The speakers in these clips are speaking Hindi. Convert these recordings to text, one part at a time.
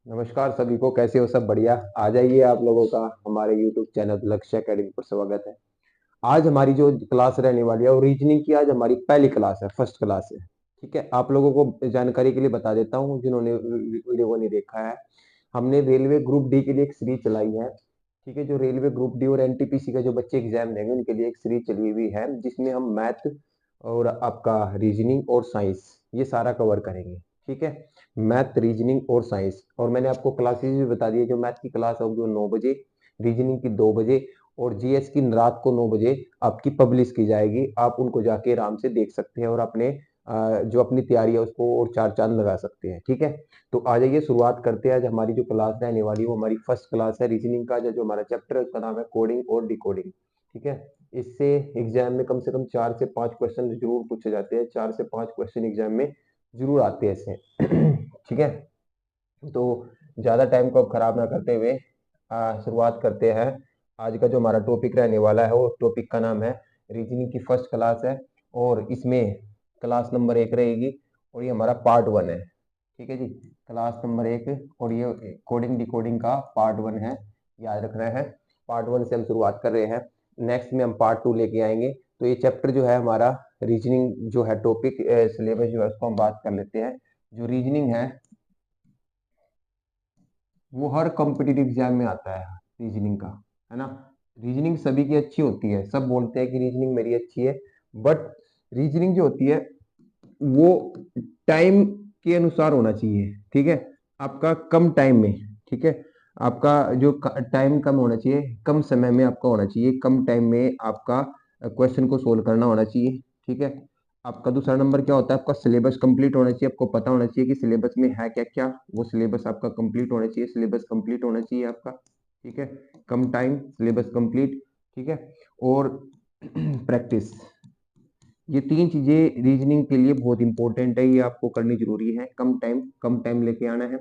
नमस्कार सभी को, कैसे हो? सब बढ़िया। आ जाइए, आप लोगों का हमारे YouTube चैनल लक्ष्य एकेडमी पर स्वागत है। आज हमारी जो क्लास रहने वाली है वो रीजनिंग की आज हमारी पहली क्लास है, फर्स्ट क्लास है। ठीक है, आप लोगों को जानकारी के लिए बता देता हूँ जिन्होंने वीडियो को नहीं देखा है। हमने रेलवे ग्रुप डी के लिए एक सीरीज चलाई है। ठीक है, जो रेलवे ग्रुप डी और एनटीपीसी का जो बच्चे एग्जाम देंगे उनके लिए एक सीरीज चली हुई है जिसमें हम मैथ और आपका रीजनिंग और साइंस ये सारा कवर करेंगे। ठीक है, मैथ रीजनिंग और साइंस। और मैंने आपको क्लासेस भी बता दी है। जो मैथ की क्लास होगी वो 9 बजे, रीजनिंग की 2 बजे और जीएस की रात को 9 बजे आपकी पब्लिश की जाएगी। आप उनको जाके आराम से देख सकते हैं और अपने जो अपनी तैयारी है उसको और चार चांद लगा सकते हैं। ठीक है, तो आ जाइए शुरुआत करते हैं। आज हमारी जो क्लास रहने वाली है वो हमारी फर्स्ट क्लास है रीजनिंग का। जो हमारा चैप्टर है उसका नाम है कोडिंग और डिकोडिंग। ठीक है, इससे एग्जाम में कम से कम 4 से 5 क्वेश्चन जरूर पूछे जाते हैं। 4 से 5 क्वेश्चन एग्जाम में जरूर आते हैं इससे। ठीक है, तो ज्यादा टाइम को अब खराब ना करते हुए शुरुआत करते हैं। आज का जो हमारा टॉपिक रहने वाला है वो टॉपिक का नाम है रीजनिंग की फर्स्ट क्लास है। और इसमें क्लास नंबर 1 रहेगी और ये हमारा पार्ट 1 है। ठीक है जी, क्लास नंबर 1 और ये कोडिंग डिकोडिंग का पार्ट 1 है, याद रखना है। पार्ट 1 से हम शुरुआत कर रहे हैं। नेक्स्ट में हम पार्ट 2 लेके आएंगे। तो ये चैप्टर जो है हमारा रीजनिंग जो है टॉपिक सिलेबस जो है उसको हम बात कर लेते हैं। जो रीजनिंग है वो हर कॉम्पिटिटिव एग्जाम में आता है, रीजनिंग का, है ना। रीजनिंग सभी की अच्छी होती है, सब बोलते हैं कि रीजनिंग मेरी अच्छी है। बट रीजनिंग जो होती है वो टाइम के अनुसार होना चाहिए। ठीक है, आपका कम टाइम में। ठीक है, आपका जो टाइम कम होना चाहिए, कम समय में आपका होना चाहिए, कम टाइम में आपका क्वेश्चन को सोल्व करना होना चाहिए। ठीक है, आपका दूसरा नंबर क्या होता है, आपका सिलेबस कंप्लीट होना चाहिए। आपको पता होना चाहिए कि सिलेबस में है क्या क्या, वो सिलेबस आपका कंप्लीट होना चाहिए। सिलेबस कंप्लीट होना चाहिए आपका। ठीक है, कम टाइम, सिलेबस कंप्लीट। ठीक है, और प्रैक्टिस, ये तीन चीजें रीजनिंग के लिए बहुत इंपॉर्टेंट है। ये आपको करनी जरूरी है। कम टाइम लेके आना है,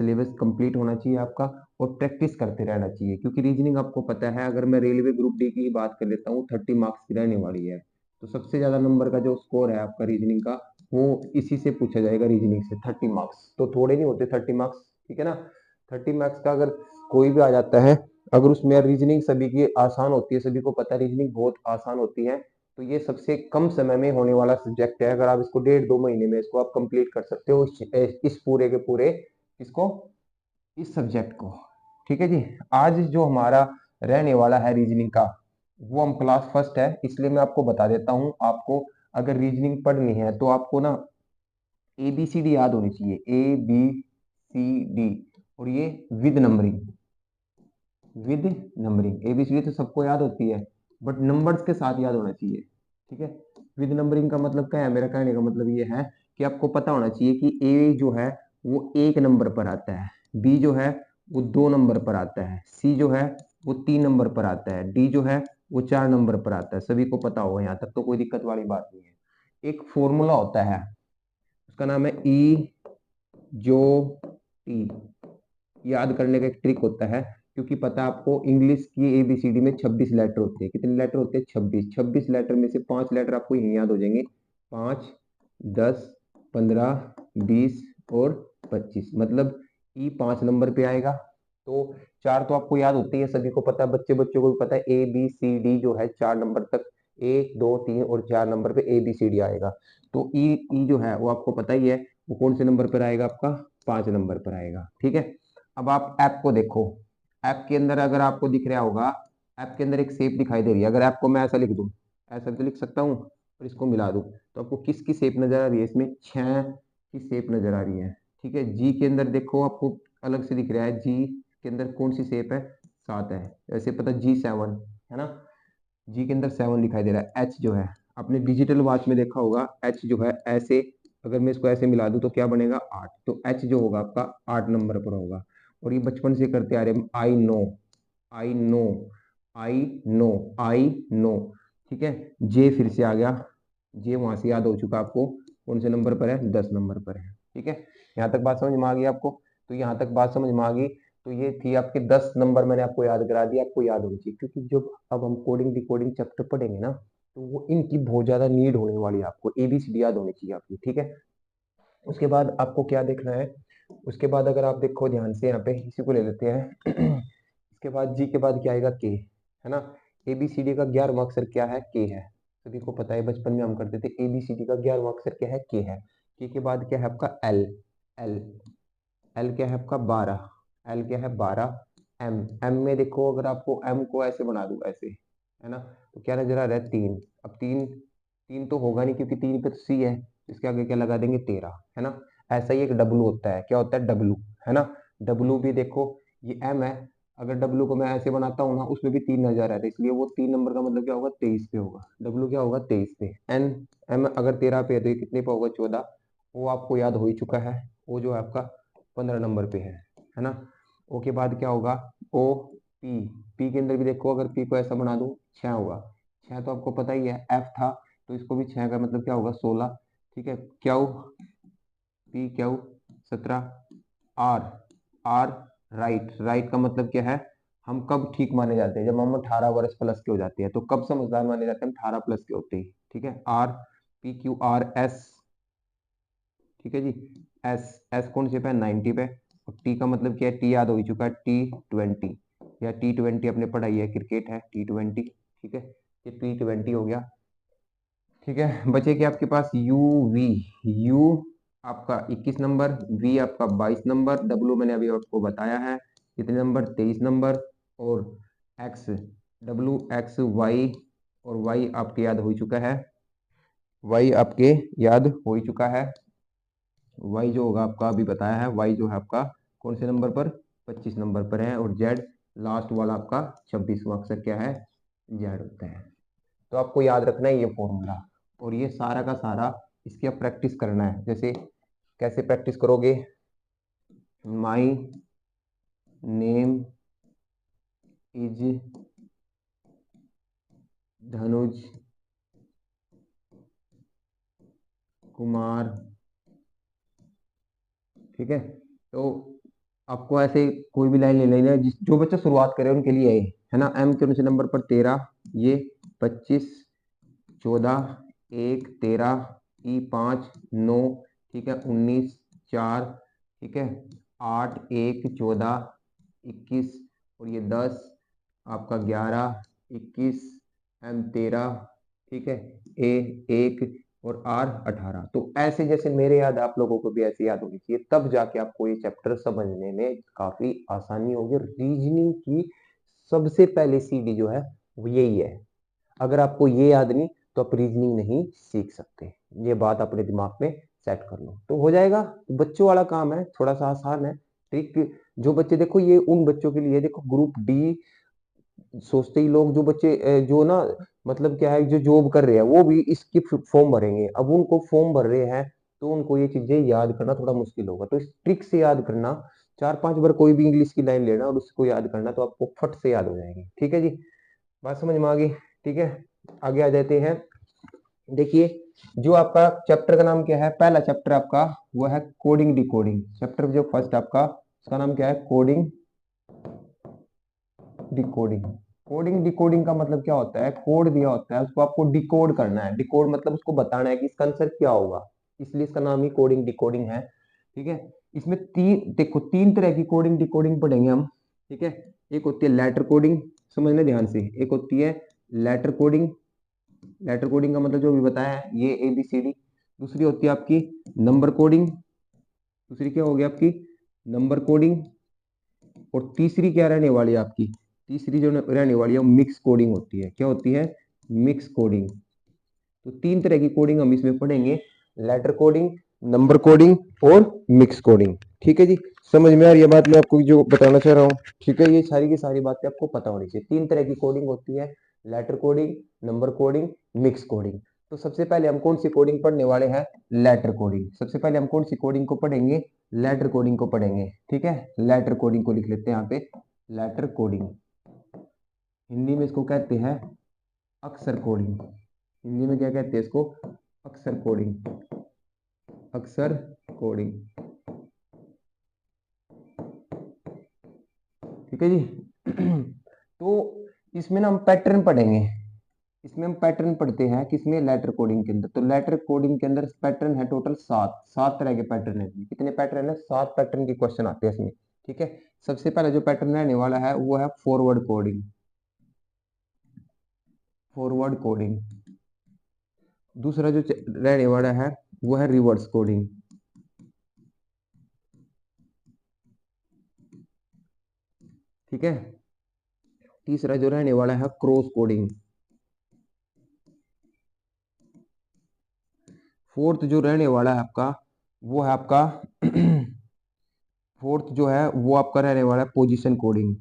सिलेबस कंप्लीट होना चाहिए आपका और प्रैक्टिस करते रहना चाहिए। क्योंकि रीजनिंग आपको पता है, अगर मैं रेलवे ग्रुप डी की ही बात कर लेता हूँ, 30 मार्क्स की रहने वाली है। तो सबसे ज्यादा नंबर का जो स्कोर है आपका रीजनिंग का वो इसी से पूछा जाएगा, रीजनिंग से। 30 मार्क्स तो थोड़े नहीं होते, 30 मार्क्स। ठीक है ना, 30 मार्क्स का अगर कोई भी आ जाता है, अगर उसमें रीजनिंग सभी की आसान होती है, सभी को पता है रीजनिंग बहुत आसान होती है, तो ये सबसे कम समय में होने वाला सब्जेक्ट है। अगर आप इसको 1.5-2 महीने में इसको आप कंप्लीट कर सकते हो, इस पूरे के पूरे इसको, इस सब्जेक्ट को। ठीक है जी, आज जो हमारा रहने वाला है रीजनिंग का वो हम क्लास फर्स्ट है, इसलिए मैं आपको बता देता हूँ। आपको अगर रीजनिंग पढ़नी है तो आपको ना ABCD याद होनी चाहिए, ABCD। और ये with numbering, with numbering. ABCD तो सबको याद होती है, बट नंबर्स के साथ याद होना चाहिए। ठीक है, विद नंबरिंग का मतलब क्या है, मेरा कहने का मतलब ये है कि आपको पता होना चाहिए कि ए जो है वो 1 नंबर पर आता है, बी जो है वो 2 नंबर पर आता है, सी जो है वो 3 नंबर पर आता है, डी जो है वो 4 नंबर पर आता है। सभी को पता होगा, यहाँ तक तो कोई दिक्कत वाली बात नहीं है। एक फॉर्मूला होता है, उसका नाम है ई जो टी। याद करने का एक ट्रिक होता है, क्योंकि पता है आपको इंग्लिश की ABCD में 26 लेटर होते हैं। कितने लेटर होते हैं? 26। 26 लेटर में से 5 लेटर आपको यही याद हो जाएंगे। 5, 10, 15, 20 और 25, मतलब ई 5 नंबर पे आएगा। तो 4 तो आपको याद होती है, सभी को पता है, बच्चों को भी पता है। ABCD जो है 4 नंबर तक, 1, 2, 3 और 4 नंबर पे ABCD आएगा। तो ई जो है वो आपको पता ही है, वो कौन से नंबर पर आएगा? आपका 5 नंबर पर आएगा। ठीक है, अब आप ऐप को देखो। ऐप के अंदर अगर आपको दिख रहा होगा, ऐप के अंदर एक शेप दिखाई दे रही है। अगर ऐप को मैं ऐसा लिख दूं, ऐसा भी तो लिख सकता हूँ, और इसको मिला दूं, तो आपको किसकी शेप नजर आ रही है? इसमें 6 की शेप नजर आ रही है। ठीक है, जी के अंदर देखो, आपको अलग से दिख रहा है। जी के अंदर कौन सी शेप है? 7 है। ऐसे पता G7 है ना, जी के अंदर 7 दिखाई दे रहा है। एच जो है, आपने डिजिटल वॉच में देखा होगा, एच जो है ऐसे, अगर मैं इसको ऐसे मिला दूं तो क्या बनेगा? 8। तो एच जो होगा आपका 8 नंबर पर होगा। और ये बचपन से करते आ रहे हैं। I know, I know, I know, I know. ठीक है, जे फिर से आ गया, जे वहां से याद हो चुका आपको, कौन से नंबर पर है? 10 नंबर पर है। ठीक है, यहाँ तक बात समझ में आ गई आपको? तो यहाँ तक बात समझ में आ गई। तो ये थी आपके 10 नंबर, मैंने आपको याद करा दिया। आपको याद होनी चाहिए, क्योंकि जब अब हम कोडिंग डिकोडिंग चैप्टर पढ़ेंगे ना, तो वो इनकी बहुत ज्यादा नीड होने वाली है। आपको ABCD याद होनी चाहिए आपकी। ठीक है, उसके बाद आपको क्या देखना है, उसके बाद अगर आप देखो ध्यान से यहाँ पे इसी को ले लेते हैं इसके बाद जी के बाद क्या आएगा के, है ना। ABCD का 11वां अक्षर क्या है, के है। सभी को पता है, बचपन में हम करते थे। ABCD का 11वां अक्षर क्या है, के है। के बाद क्या है आपका एल, एल एल क्या है आपका 12, एल क्या है 12। एम, एम में देखो अगर आपको एम को ऐसे बना दूं ऐसे, है ना, तो क्या नजर आ रहा है 3। अब 3, 3 तो होगा नहीं क्योंकि 3 पे तो सी है, इसके आगे क्या लगा देंगे 13, है ना। ऐसा ही एक डब्लू होता है, क्या होता है डब्लू, है ना। डब्लू भी देखो ये एम है, अगर डब्लू को मैं ऐसे बनाता हूँ ना उसमें भी 3 नजर आ रहा है, इसलिए वो 3 नंबर का मतलब क्या होगा 23 पे होगा। डब्लू क्या होगा 23 पे। एन, एम अगर 13 पे है तो ये कितने पे होगा 14, वो आपको याद हो ही चुका है, वो जो है आपका 15 नंबर पे है ना। ओ के बाद क्या होगा ओ, पी, पी के अंदर भी देखो अगर पी को ऐसा बना दूं 6 होगा। 6 तो आपको पता ही है, एफ था तो इसको भी 6 का मतलब क्या होगा 16, ठीक है। Q, P Q 17। R, R right, right का मतलब क्या है, हम कब ठीक माने जाते हैं, जब हम 18 वर्ष प्लस के हो जाते हैं, तो कब समझदार माने जाते हैं, हम 18 प्लस के होते ही, ठीक है। R, P Q R S, ठीक है जी। एस, एस कौन से पे है 90 पे। और टी का मतलब क्या है, टी याद हो ही चुका है, T20 या T20 अपने पढ़ाई है, क्रिकेट है T20, ठीक है। ये T20 हो गया, ठीक है। बचे कि आपके पास यू वी, यू आपका 21 नंबर, वी आपका 22 नंबर, डब्ल्यू मैंने अभी आपको बताया है कितने नंबर 23 नंबर, और एक्स, डब्ल्यू एक्स वाई, और वाई आपके याद हो चुका है, वाई आपके याद हो ही चुका है। वाई जो होगा आपका अभी बताया है, वाई जो है आपका कौन से नंबर पर 25 नंबर पर है, और जेड लास्ट वाला आपका 26वां अक्षर क्या है, जेड होता है। तो आपको याद रखना है ये फॉर्मूला, और ये सारा का सारा इसकी अब प्रैक्टिस करना है। जैसे कैसे प्रैक्टिस करोगे, माई नेम इज धनुज कुमार, ठीक है। तो आपको ऐसे कोई भी लाइन ले लेना है, जिस जो बच्चा शुरुआत करे उनके लिए है ना। एम के नंबर पर 13, ये 25, 14, 1, 13, ई 5, 9, ठीक है, 19, 4, ठीक है, 8, 1, 14, 21, और ये 10 आपका 11, 21, एम 13, ठीक है, ए 1, और आर 18। तो ऐसे जैसे मेरे याद आप लोगों को भी ऐसे याद होनी चाहिए, तब जाके आपको ये चैप्टर समझने में काफी आसानी होगी। रीजनिंग की सबसे पहले सीढ़ी जो है वो यही है। अगर आपको ये याद नहीं तो आप रीजनिंग नहीं सीख सकते, ये बात अपने दिमाग में सेट कर लो तो हो जाएगा। बच्चों वाला काम है, थोड़ा सा आसान है। ट्रिक जो बच्चे देखो, ये उन बच्चों के लिए देखो ग्रुप डी सोचते ही लोग, जो बच्चे जो ना मतलब क्या है, जो जॉब कर रहे हैं वो भी इसकी फॉर्म भरेंगे, अब उनको फॉर्म भर रहे हैं तो उनको ये चीजें याद करना थोड़ा मुश्किल होगा। तो इस ट्रिक से याद करना, 4-5 बार कोई भी इंग्लिश की लाइन लेना और उसको याद करना, तो आपको फट से याद हो जाएगी, ठीक है जी। बात समझ में आ गई, ठीक है। आगे आ जाते हैं। देखिए जो आपका चैप्टर का नाम क्या है, पहला चैप्टर आपका वो है कोडिंग डिकोडिंग। चैप्टर जो फर्स्ट आपका उसका नाम क्या है, कोडिंग डिकोडिंग। कोडिंग डिकोडिंग का मतलब क्या होता है, कोड दिया होता है उसको आपको डिकोड करना है। डिकोड मतलब उसको बताना है कि इसका आंसर क्या होगा, इसलिए इसका नाम ही कोडिंग डिकोडिंग है, ठीक है। इसमें तीन देखो, तीन तरह की कोडिंग डिकोडिंग पढ़ेंगे हम, ठीक है। एक होती है लेटर कोडिंग, समझना ध्यान से, एक होती है लेटर कोडिंग। लेटर कोडिंग का मतलब जो भी बताया है ये ABCD। दूसरी होती है आपकी नंबर कोडिंग, दूसरी क्या होगी आपकी नंबर कोडिंग। और तीसरी क्या रहने वाली है आपकी, तीसरी जो रहने वाली है वो मिक्स कोडिंग होती है। क्या होती है, मिक्स कोडिंग। तो तीन तरह की कोडिंग हम इसमें पढ़ेंगे, लेटर कोडिंग, नंबर कोडिंग, और मिक्स कोडिंग, ठीक है जी। समझ में आ रही है बात मैं आपको जो बताना चाह रहा हूँ, ठीक है। ये सारी की सारी बातें आपको पता होनी चाहिए। तीन तरह की कोडिंग होती है, letter coding, number coding, mix coding. तो सबसे पहले हम कौन सी कोडिंग पढ़ने वाले हैं, लेटर कोडिंग। सबसे पहले हम कौन सी कोडिंग को पढ़ेंगे, लेटर कोडिंग को पढ़ेंगे, ठीक है। लेटर कोडिंग को लिख लेते हैं यहाँ पे, लेटर कोडिंग। हिंदी में इसको कहते हैं अक्षर कोडिंग। हिंदी में क्या कहते हैं इसको, अक्षर कोडिंग, अक्षर कोडिंग, ठीक है जी। तो इसमें ना हम पैटर्न पढ़ेंगे, इसमें हम पैटर्न पढ़ते हैं किसमें, लेटर कोडिंग के अंदर। तो लेटर कोडिंग के अंदर पैटर्न है टोटल 7 तरह के पैटर्न है। कितने पैटर्न है, 7 पैटर्न के क्वेश्चन आते हैं इसमें, ठीक है। सबसे पहला जो पैटर्न रहने वाला है वो है फॉरवर्ड कोडिंग। Forward coding. दूसरा जो रहने वाला है वो है रिवर्स कोडिंग। ठीक है। तीसरा जो रहने वाला है क्रॉस कोडिंग। फोर्थ जो रहने वाला है आपका वो है आपका फोर्थ जो है वो आपका रहने वाला है पोजीशन कोडिंग।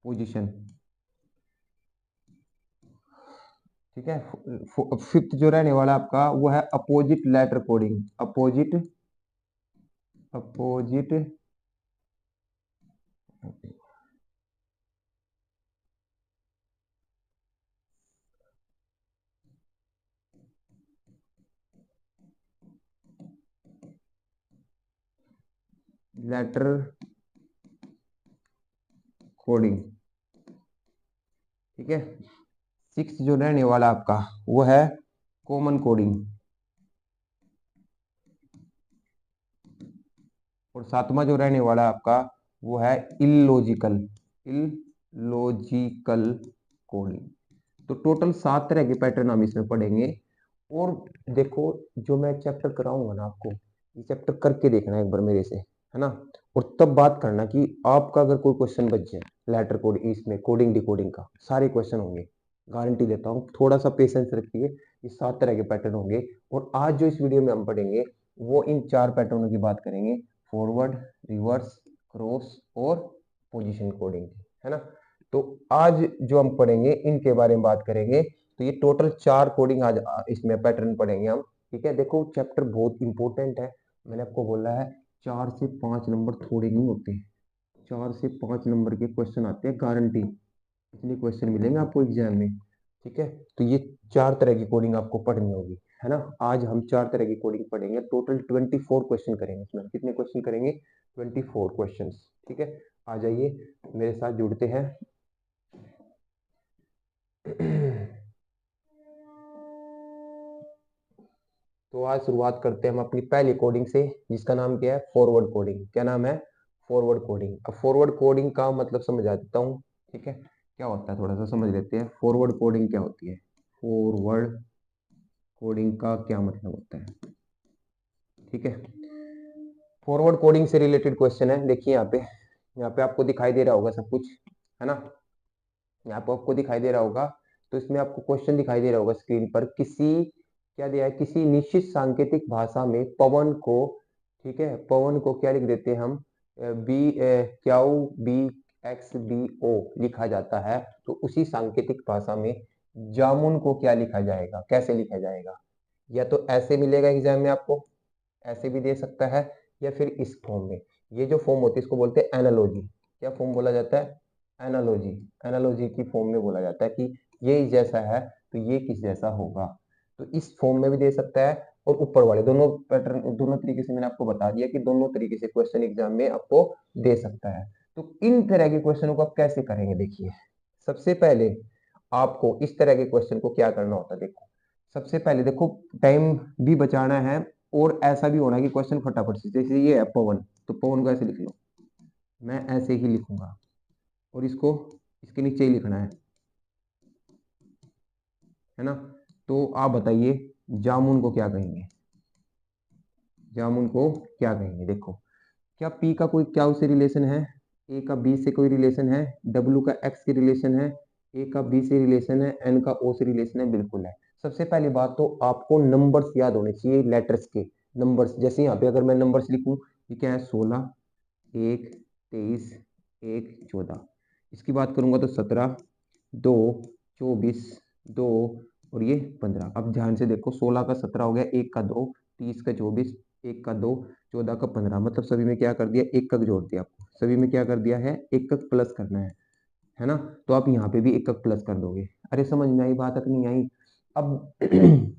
पोजीशन, ठीक है। फिफ्थ जो रहने वाला आपका वो है opposite letter coding. Opposite, opposite letter coding, ठीक है। सिक्स जो रहने वाला आपका वो है कॉमन कोडिंग। और सातवां जो रहने वाला आपका वो है इलॉजिकल, इलॉजिकल कोडिंग। तो टोटल 7 तरह के पैटर्न हम इसमें पढ़ेंगे। और देखो, जो मैं चैप्टर कराऊंगा ना आपको, ये चैप्टर करके देखना एक बार मेरे से, है ना। और तब बात करना कि आपका अगर कोई क्वेश्चन बच जाए लेटर कोड इसमें कोडिंग डिकोडिंग का, सारे क्वेश्चन होंगे, गारंटी देता हूँ। थोड़ा सा पेशेंस रखिए, ये 7 तरह के पैटर्न होंगे। और आज जो इस वीडियो में हम पढ़ेंगे वो इन 4 पैटर्नों की बात करेंगे, फॉरवर्ड, रिवर्स, क्रॉस और पोजीशन कोडिंग, है ना। तो आज जो हम पढ़ेंगे इनके बारे में बात करेंगे। तो ये टोटल 4 कोडिंग आज इसमें पैटर्न पढ़ेंगे हम, ठीक है। देखो चैप्टर बहुत इंपॉर्टेंट है, मैंने आपको बोला है 4 से 5 नंबर थोड़े नहीं होते, 4 से 5 नंबर के क्वेश्चन आते हैं गारंटी। इतने क्वेश्चन मिलेंगे आपको एग्जाम में, ठीक है। तो ये 4 तरह की कोडिंग आपको पढ़नी होगी, है ना। आज हम 4 तरह की कोडिंग पढ़ेंगे, टोटल 24 क्वेश्चन करेंगे इसमें। कितने क्वेश्चन करेंगे, 24 क्वेश्चन, ठीक है। आ जाइए मेरे साथ जुड़ते हैं। तो आज शुरुआत करते हैं हम अपनी पहली कोडिंग से, जिसका नाम क्या है, फॉरवर्ड कोडिंग। क्या नाम है, फॉरवर्ड कोडिंग। अब फॉरवर्ड कोडिंग का मतलब समझा देता हूँ, ठीक है। क्या होता है थोड़ा सा समझ लेते हैं, फॉरवर्ड कोडिंग क्या होती है। फॉरवर्ड कोडिंग का क्या मतलब होता है, ठीक है। फॉरवर्ड कोडिंग से रिलेटेड क्वेश्चन है, देखिए यहाँ पे आपको दिखाई दे रहा होगा सब कुछ, है ना। यहाँ पे आपको दिखाई दे रहा होगा, तो इसमें आपको क्वेश्चन दिखाई दे रहा होगा स्क्रीन पर। किसी, क्या दिया है, किसी निश्चित सांकेतिक भाषा में पवन को, ठीक है, पवन को क्या लिख देते हैं हम, B Q B X B O लिखा जाता है। तो उसी सांकेतिक भाषा में जामुन को क्या लिखा जाएगा, कैसे लिखा जाएगा। या तो ऐसे मिलेगा एग्जाम में आपको, ऐसे भी दे सकता है, या फिर इस फॉर्म में। ये जो फॉर्म होती है इसको बोलते हैं एनालॉजी। क्या फॉर्म बोला जाता है, एनालॉजी। एनालॉजी की फॉर्म में बोला जाता है कि ये इस जैसा है तो ये किस जैसा होगा। तो इस फॉर्म में भी दे सकता है, और ऊपर वाले दोनों पैटर्न, दोनों तरीके से मैंने आपको बता दिया कि दोनों तरीके से क्वेश्चन एग्जाम में आपको दे सकता है। तो इन तरह के क्वेश्चनों को आप कैसे करेंगे, देखिए। सबसे पहले आपको इस तरह के क्वेश्चन को क्या करना होता है, देखो। सबसे पहले देखो, टाइम भी बचाना है, और ऐसा भी होना है कि क्वेश्चन फटाफट से, जैसे ये है पवन, तो पवन को ऐसे लिख लो, मैं ऐसे ही लिखूंगा, और इसको इसके नीचे ही लिखना है ना। तो आप बताइए जामुन को क्या कहेंगे, जामुन को क्या कहेंगे। देखो, क्या पी का कोई क्या उससे रिलेशन है, ए का बी से कोई रिलेशन है, डब्ल्यू का एक्स से रिलेशन है, ए का बी से रिलेशन है, एन का ओ से रिलेशन है, बिल्कुल है। सबसे पहली बात तो आपको नंबर्स याद होने चाहिए, लेटर्स के नंबर्स। जैसे यहाँ पे अगर मैं नंबर्स लिखूं, ये क्या है, 16, 1, 23, 1, 14। इसकी बात करूंगा तो 17, 2, 24, 2 और ये 15। अब ध्यान से देखो, 16 का 17 हो गया, 1 का 2, 30 का 24, 1 का 2, 14 का 15। मतलब सभी में क्या कर दिया, एक का जोड़ दिया आपको। सभी में क्या कर दिया है, एक का प्लस करना है ना। तो आप यहाँ पे भी एक का प्लस कर दोगे। अरे समझ में आई बात, तक नहीं आई। अब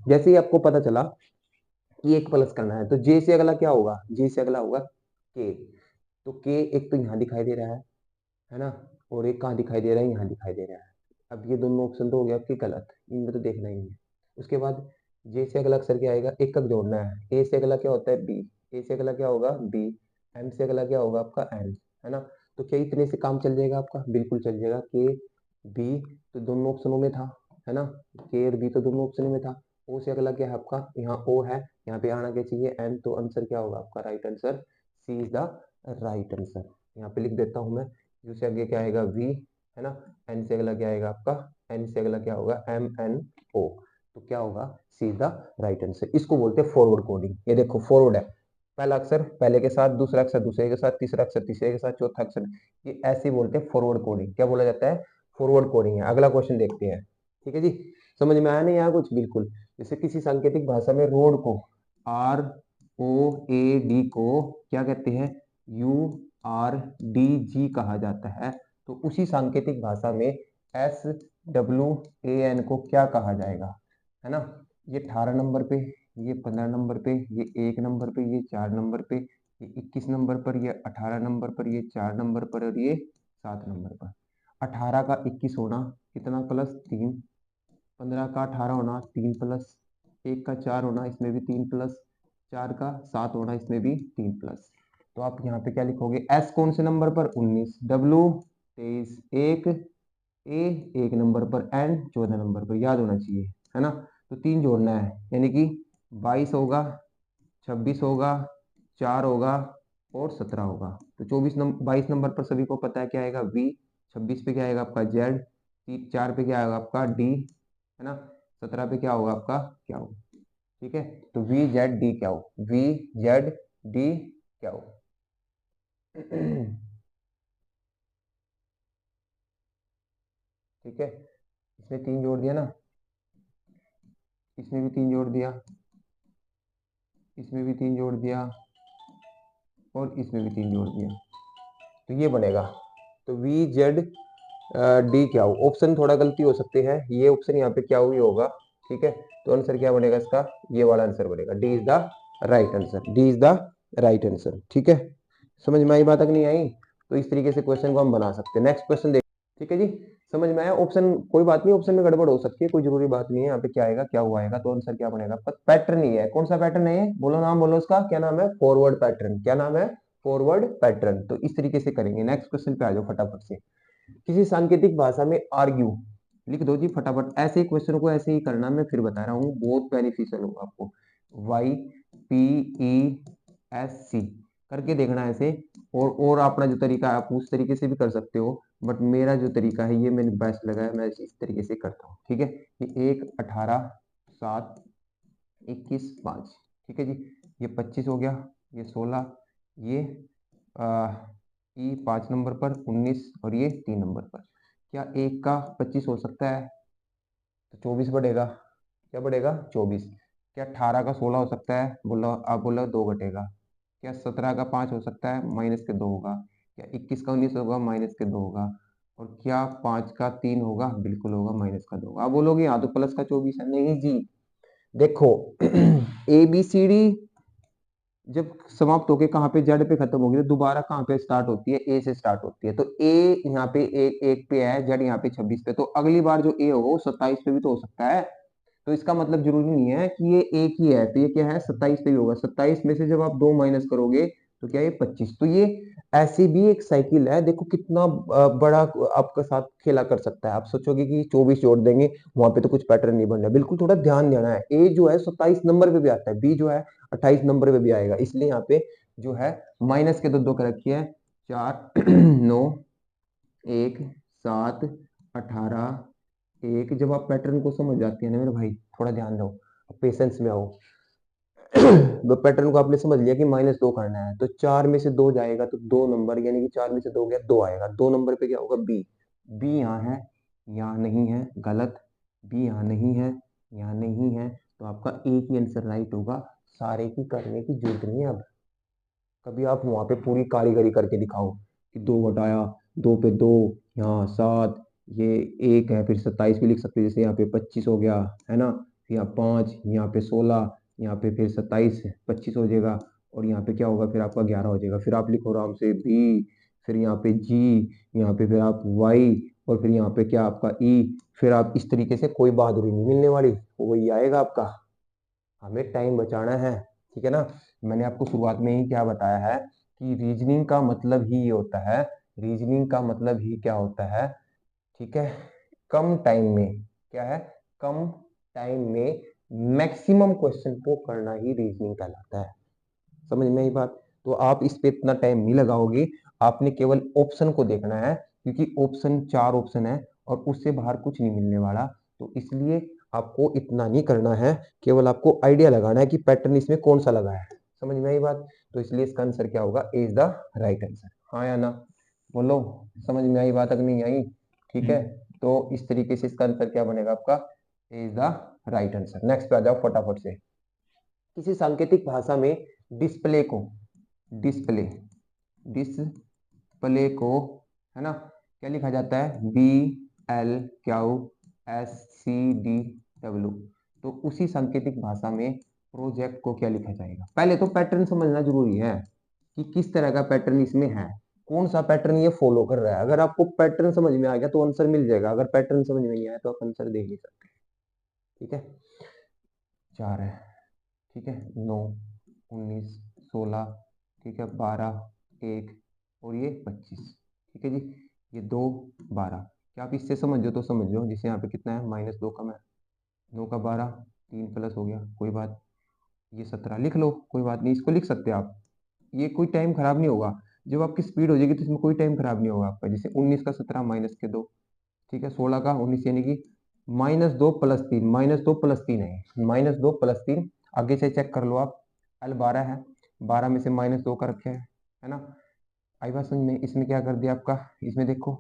जैसे ही आपको पता चला कि एक प्लस करना है, तो जे से अगला क्या होगा, जे से अगला होगा के। तो के एक तो यहाँ दिखाई दे रहा है ना, और एक कहाँ दिखाई दे रहा है, यहाँ दिखाई दे रहा है। अब ये दोनों ऑप्शन तो हो गया आपके गलत, इनमें तो देखना ही है। उसके बाद जे से अगला अक्षर क्या आएगा, एक जोड़ना है। ए से अगला क्या होता है, बी। ए से अगला क्या होगा, बी। एम से अगला क्या होगा आपका, एन, है ना। तो क्या इतने से काम चल जाएगा आपका, बिल्कुल चल जाएगा। के बी तो दोनों ऑप्शनों में था, है ना। के और बी तो दोनों ऑप्शनों में था। ओ से अगला क्या है आपका, यहाँ ओ है, यहाँ पे आना क्या चाहिए, एन। तो आंसर क्या होगा आपका, right answer C is the right answer. यहाँ पे लिख देता हूँ मैं। यू से आगे क्या आएगा, वी, है ना। एन से अगला क्या आएगा आपका, एन से अगला क्या होगा, एम एन ओ। तो क्या होगा, सी इज द राइट आंसर। इसको बोलते हैं फॉरवर्ड कोडिंग। ये देखो फॉरवर्ड है, पहला अक्षर पहले के साथ, दूसरा अक्षर दूसरे के साथ, तीसरा अक्षर तीसरे के साथ, चौथा अक्षर, ये ऐसे बोलते हैं फॉरवर्ड कोडिंग। क्या बोला जाता है, फॉरवर्ड कोडिंग है। अगला क्वेश्चन देखते हैं, ठीक है जी। समझ में आया नहीं यहाँ कुछ, बिल्कुल। जैसे किसी सांकेतिक भाषा में रोड को, आर ओ ए डी को क्या कहते हैं, यू आर डी जी कहा जाता है। तो उसी सांकेतिक भाषा में एस डब्ल्यू ए एन को क्या कहा जाएगा, है ना। ये 18 नंबर पे, ये 15 नंबर पे, ये 1 नंबर पे, ये 4 नंबर पे, ये 21 नंबर पर, ये 18 नंबर पर, ये 4 नंबर पर, और ये 7 नंबर पर। 18 का 21 होना कितना, +3। 15 का 18 होना 3 प्लस, 1 का 4 होना इसमें भी 3 प्लस, 4 का 7 होना इसमें भी 3 प्लस। तो आप यहाँ पे क्या लिखोगे, एस कौन से नंबर पर, 19, डब्ल्यू 23, एक ए 1 नंबर पर, एन 14 नंबर पर, याद होना चाहिए, है ना। तो 3 जोड़ना है, यानी कि 22 होगा, 26 होगा, 4 होगा और 17 होगा। तो 22 नंबर पर सभी को पता है क्या आएगा, वी। 26 पे क्या आएगा आपका, जेड। 4 पे क्या आएगा आपका, डी, है ना। 17 पे क्या होगा आपका, क्या हो। ठीक है, तो वी जेड डी क्या हो, वी जेड डी क्या हो। ठीक है, इसमें 3 जोड़ दिया ना, इसमें भी 3 जोड़ दिया, इसमें भी 3 जोड़ दिया, और इसमें भी 3 जोड़ दिया। तो ये बनेगा, तो वी जेड डी क्या हो। ऑप्शन थोड़ा गलती हो सकती है, ये ऑप्शन यहाँ पे क्या हुई होगा, ठीक है। तो आंसर क्या बनेगा इसका, ये वाला आंसर बनेगा, D is the right answer, D is the right answer. ठीक है, समझ में आई बात, तक नहीं आई। तो इस तरीके से क्वेश्चन को हम बना सकते हैं। नेक्स्ट क्वेश्चन देख, ठीक है जी। समझ में आया, ऑप्शन कोई बात नहीं, ऑप्शन में गड़बड़ हो सकती है, कोई जरूरी बात नहीं है। यहाँ पे क्या आएगा, क्या हुआ आएगा, तो आंसर क्या बनेगा, पैटर्न ही है। कौन सा पैटर्न है ये, बोलो नाम बोलो उसका, क्या नाम है, फॉरवर्ड पैटर्न। क्या नाम है, फॉरवर्ड पैटर्न। तो इस तरीके से करेंगे। नेक्स्ट क्वेश्चन पे आ जाओ फटाफट से। किसी सांकेतिक भाषा में आर्ग्यू लिख दो जी फटाफट। ऐसे ही क्वेश्चन को ऐसे ही करना, मैं फिर बता रहा हूँ, बहुत बेनिफिशियल होगा आपको। Y P E S C करके देखना ऐसे। और अपना जो तरीका है आप उस तरीके से भी कर सकते हो, बट मेरा जो तरीका है ये मैंने बेस्ट लगा है, मैं इस तरीके से करता हूँ। ठीक है, ये 1 18 7 21 5, ठीक है जी। ये 25 हो गया, ये 16, ये ई 5 नंबर पर 19, और ये 3 नंबर पर। क्या 1 का 25 हो सकता है, तो 24 बढ़ेगा। क्या बढ़ेगा, 24। क्या 18 का 16 हो सकता है, बोलो आप, बोलो 2 घटेगा। क्या 17 का 5 हो सकता है, -2 होगा। क्या 21 का 19 होगा, -2 होगा। और क्या 5 का 3 होगा, बिल्कुल होगा, -2 होगा। आप बोलोगे यहाँ तो प्लस का 24 है, नहीं जी। देखो ए बी सी डी जब समाप्त होके कहाँ पे, जेड पे खत्म होगी, तो दोबारा कहाँ पे स्टार्ट होती है, ए से स्टार्ट होती है। तो ए यहाँ पे एक पे है, जेड यहाँ पे 26 पे, तो अगली बार जो ए होगा वो 27 पे भी तो हो सकता है। तो इसका मतलब जरूरी नहीं है कि ये एक ही है, तो ये क्या है, 27 पे भी होगा। 27 में से जब आप 2 माइनस करोगे तो क्या, ये 25। तो ये ऐसी भी एक साइकिल है, देखो कितना बड़ा आपका साथ खेला कर सकता है। आप सोचोगे कि 24 जोड़ देंगे, वहां पे तो कुछ पैटर्न नहीं बनना है, बिल्कुल थोड़ा ध्यान देना है। ए जो है 27 नंबर पे भी आता है, बी जो है 28 नंबर पे भी आएगा, इसलिए यहाँ पे जो है माइनस के दो कर रखी है। 4 9 1 7 18 1। जब आप पैटर्न को समझ जाते हैं ना मेरे भाई, थोड़ा ध्यान दो, पेशेंस में आओ। पैटर्न को आपने समझ लिया कि -2 करना है, तो 4 में से 2 जाएगा तो 2 नंबर, यानी कि 4 में से 2 गया, 2 आएगा। 2 नंबर पे क्या होगा, बी। बी यहाँ है, यहाँ नहीं है, गलत। बी यहाँ नहीं है, यहाँ नहीं है, तो आपका एक ही आंसर राइट होगा। सारे की करने की जरूरत नहीं है अब। कभी आप वहां पे पूरी कारीगरी करके दिखाओ कि 2 घटाया, 2 पे 2, यहाँ 7, ये 1 है, फिर 27 भी लिख सकते हैं, जैसे यहाँ पे 25 हो गया, है ना। यहाँ 5, यहाँ पे 16, यहाँ पे फिर 27 25 हो जाएगा, और यहाँ पे क्या होगा, फिर आपका 11 हो जाएगा। फिर आप लिखो आराम से बी, फिर यहाँ पे जी, यहाँ पे फिर आप वाई, और फिर यहाँ पे क्या आपका ई, फिर आप इस तरीके से कोई बहादुरी नहीं मिलने वाली, वही आएगा आपका। हमें टाइम बचाना है, ठीक है ना। मैंने आपको शुरुआत में ही क्या बताया है कि रीजनिंग का मतलब ही ये होता है, रीजनिंग का मतलब ही क्या होता है, ठीक है, कम टाइम में, क्या है, कम टाइम में मैक्सिमम क्वेश्चन को करना ही रीजनिंग कहलाता है। समझ में आई बात। तो आप इस पे इतना टाइम नहीं लगाओगे, आपने केवल ऑप्शन को देखना है, क्योंकि ऑप्शन 4 ऑप्शन है और उससे बाहर कुछ नहीं मिलने वाला। तो इसलिए आपको इतना नहीं करना है, केवल आपको आइडिया लगाना है कि पैटर्न इसमें कौन सा लगा है। समझ में आई बात। तो इसलिए इसका आंसर क्या होगा, ए इज द राइट आंसर। हाँ या ना, बोलो, समझ में आई बात, अगर नहीं आई, ठीक है। तो इस तरीके से इसका आंसर क्या बनेगा आपका, A is the right answer. Next पे आ जाओ फटाफट से। किसी सांकेतिक भाषा में डिस्प्ले को, डिस्प्ले, डिस्प्ले को, है ना, क्या लिखा जाता है, B L Q S C D W. तो उसी सांकेतिक भाषा में प्रोजेक्ट को क्या लिखा जाएगा। पहले तो पैटर्न समझना जरूरी है कि किस तरह का पैटर्न इसमें है, कौन सा पैटर्न ये फॉलो कर रहा है। अगर आपको पैटर्न समझ में आ गया तो आंसर मिल जाएगा, अगर पैटर्न समझ में नहीं आया तो आप आंसर दे नहीं सकते, ठीक है। 4 है, ठीक है, 9, 19, 16, ठीक है, 12, 1 और ये 25, ठीक है जी। ये 2, 12, क्या आप इससे समझो तो समझो, जिसे यहाँ पे कितना है, -2 का, मैं 9 का 12, 3 प्लस हो गया, कोई बात, ये 17 लिख लो, कोई बात नहीं, इसको लिख सकते हैं आप, ये कोई टाइम खराब नहीं होगा। जब आपकी स्पीड हो जाएगी तो इसमें कोई टाइम खराब नहीं होगा आपका। जैसे 19 का 17 माइनस के 2, ठीक है, 16 का 19 यानी कि -2 + 3, -2 + 3 है, -2 + 3, आगे से चेक कर लो आप। L 12 है, 12 में से -2 का रखे है ना। आई बात समझ में। इसमें क्या कर दिया आपका, इसमें देखो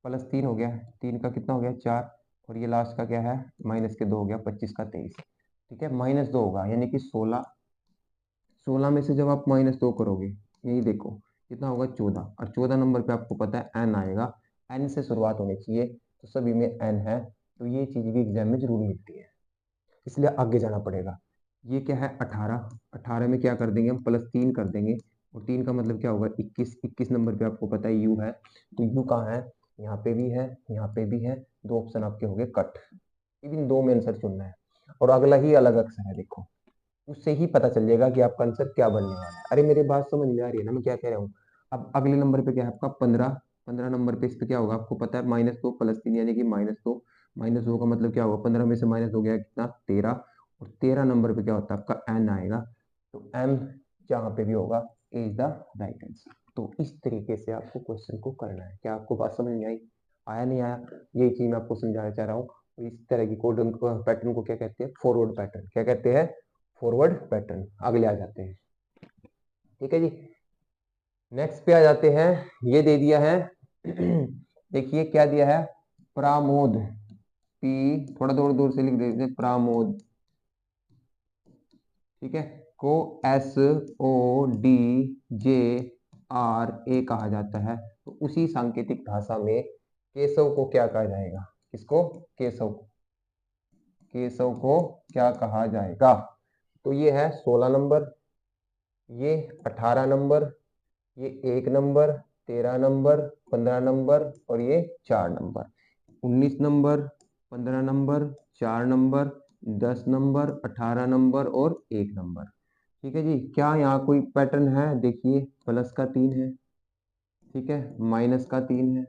+3 हो गया, 3 का कितना हो गया, 4, और ये लास्ट का क्या है, माइनस के 2 हो गया, 25 का 23, ठीक है, -2 होगा यानी कि 16, 16 में से जब आप -2 करोगे, यही देखो कितना होगा, 14, और 14 नंबर पे आपको पता है n आएगा, n से शुरुआत होनी चाहिए, तो सभी में n है, तो ये चीज भी एग्जाम में जरूर मिलती है, इसलिए आगे जाना पड़ेगा। ये क्या है, 18, 18 में क्या कर देंगे हम, +3 कर देंगे, और 3 का मतलब क्या होगा, 21, 21 नंबर पे आपको पता है u है, तो u कहाँ है, यहाँ पे भी है, यहाँ पे भी है, 2 ऑप्शन आपके हो गए कट, इन 2 में आंसर चुनना है, और अगला ही अलग अक्षर है, देखो उससे ही पता चल जाएगा कि आपका आंसर क्या बनने वाला है। अरे मेरी बात समझ में आ रही है ना, मैं क्या कह रहा हूँ। अब अगले नंबर पे क्या है आपका, 15, 15 नंबर पे इस पे क्या होगा आपको पता है, -2 + 3 यानी कि -2, -2 का मतलब क्या होगा, 15 में से माइनस हो गया कितना, 13, और 13 नंबर पे क्या होता है आपका n आएगा, तो m जहाँ पे भी होगा ए इज द राइट आंसर। तो इस तरीके से आपको क्वेश्चन को करना है। क्या आपको बात समझ में आई, आया नहीं आया, यही चीज मैं आपको समझाना चाह रहा हूँ। इस तरह की कोड पैटर्न को क्या कहते हैं, फॉरवर्ड पैटर्न, क्या कहते हैं, फॉरवर्ड पैटर्न। अगले आ जाते हैं, ठीक है जी। नेक्स्ट पे आ जाते हैं, ये दे दिया है देखिए क्या दिया है, प्रामोद, पी, थोड़ा दूर दूर से लिख देते हैं, प्रामोद, ठीक है, को SODJRA कहा जाता है। तो उसी सांकेतिक भाषा में केशव को क्या कहा जाएगा, किसको, केशव को, केशव को क्या कहा जाएगा। तो ये है 16 नंबर, ये 18 नंबर, ये 1 नंबर, 13 नंबर, 15 नंबर, और ये 4 number, 19 number, 15 number, 4 number, 10 number, 18 number और 1 नंबर, ठीक है जी। क्या यहाँ कोई पैटर्न है, देखिए प्लस का 3 है, ठीक है, माइनस का 3 है,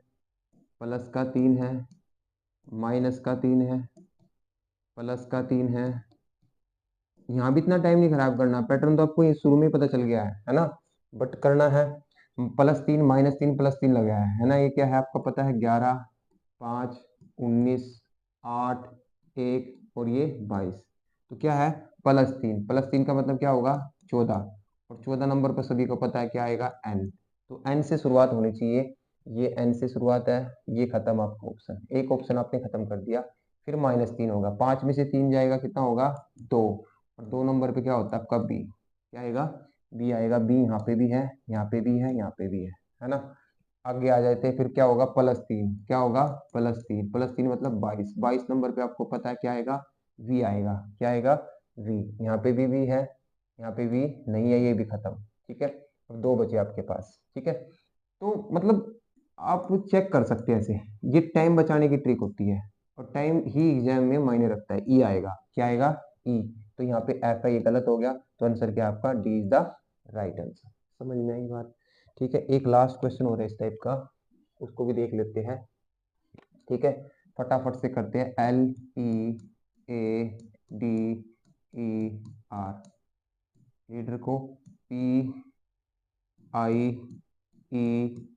प्लस का 3 है, माइनस का 3 है, प्लस का 3 है। यहाँ भी इतना टाइम नहीं खराब करना, पैटर्न तो आपको ये शुरू में ही पता चल गया है ना, बट करना है। +3 -3 +3 लगा है ना, ये क्या है आपको पता है, 11, 5, 19, 8, 1 और ये 22, तो क्या है, +3, +3 का मतलब क्या होगा, 14, और 14 नंबर पर सभी को पता है क्या आएगा, n, तो n से शुरुआत होनी चाहिए, ये n से शुरुआत है, ये खत्म आपका ऑप्शन, एक ऑप्शन आपने खत्म कर दिया, फिर -3 होगा, 5 में से 3 जाएगा, कितना होगा, 2, और 2 नंबर पे क्या होता है आपका b, क्या आएगा, b आएगा, b यहाँ पे भी है, यहाँ पे भी है, यहाँ पे भी है ना। आगे आ जाते हैं, फिर क्या होगा, +3, क्या होगा, +3, +3 मतलब 22, 22 नंबर पे आपको पता है क्या आएगा, v आएगा, क्या आएगा, v, यहाँ पे भी v है, यहाँ पे v नहीं है, ये भी खत्म, ठीक है। अब 2 बचे आपके पास, ठीक है। तो मतलब आप चेक कर सकते हैं ऐसे, ये टाइम बचाने की ट्रिक होती है, और टाइम ही एग्जाम में मायने रखता है। ई आएगा, क्या आएगा, ई। तो यहाँ पे एफ है, ये गलत हो गया, तो आंसर क्या आपका, D is the right answer. समझ में आई बात? ठीक है, एक लास्ट क्वेश्चन हो रहा है इस टाइप का, उसको भी देख लेते हैं। ठीक है, फटाफट से करते हैं। L E A D E R, leader को P I E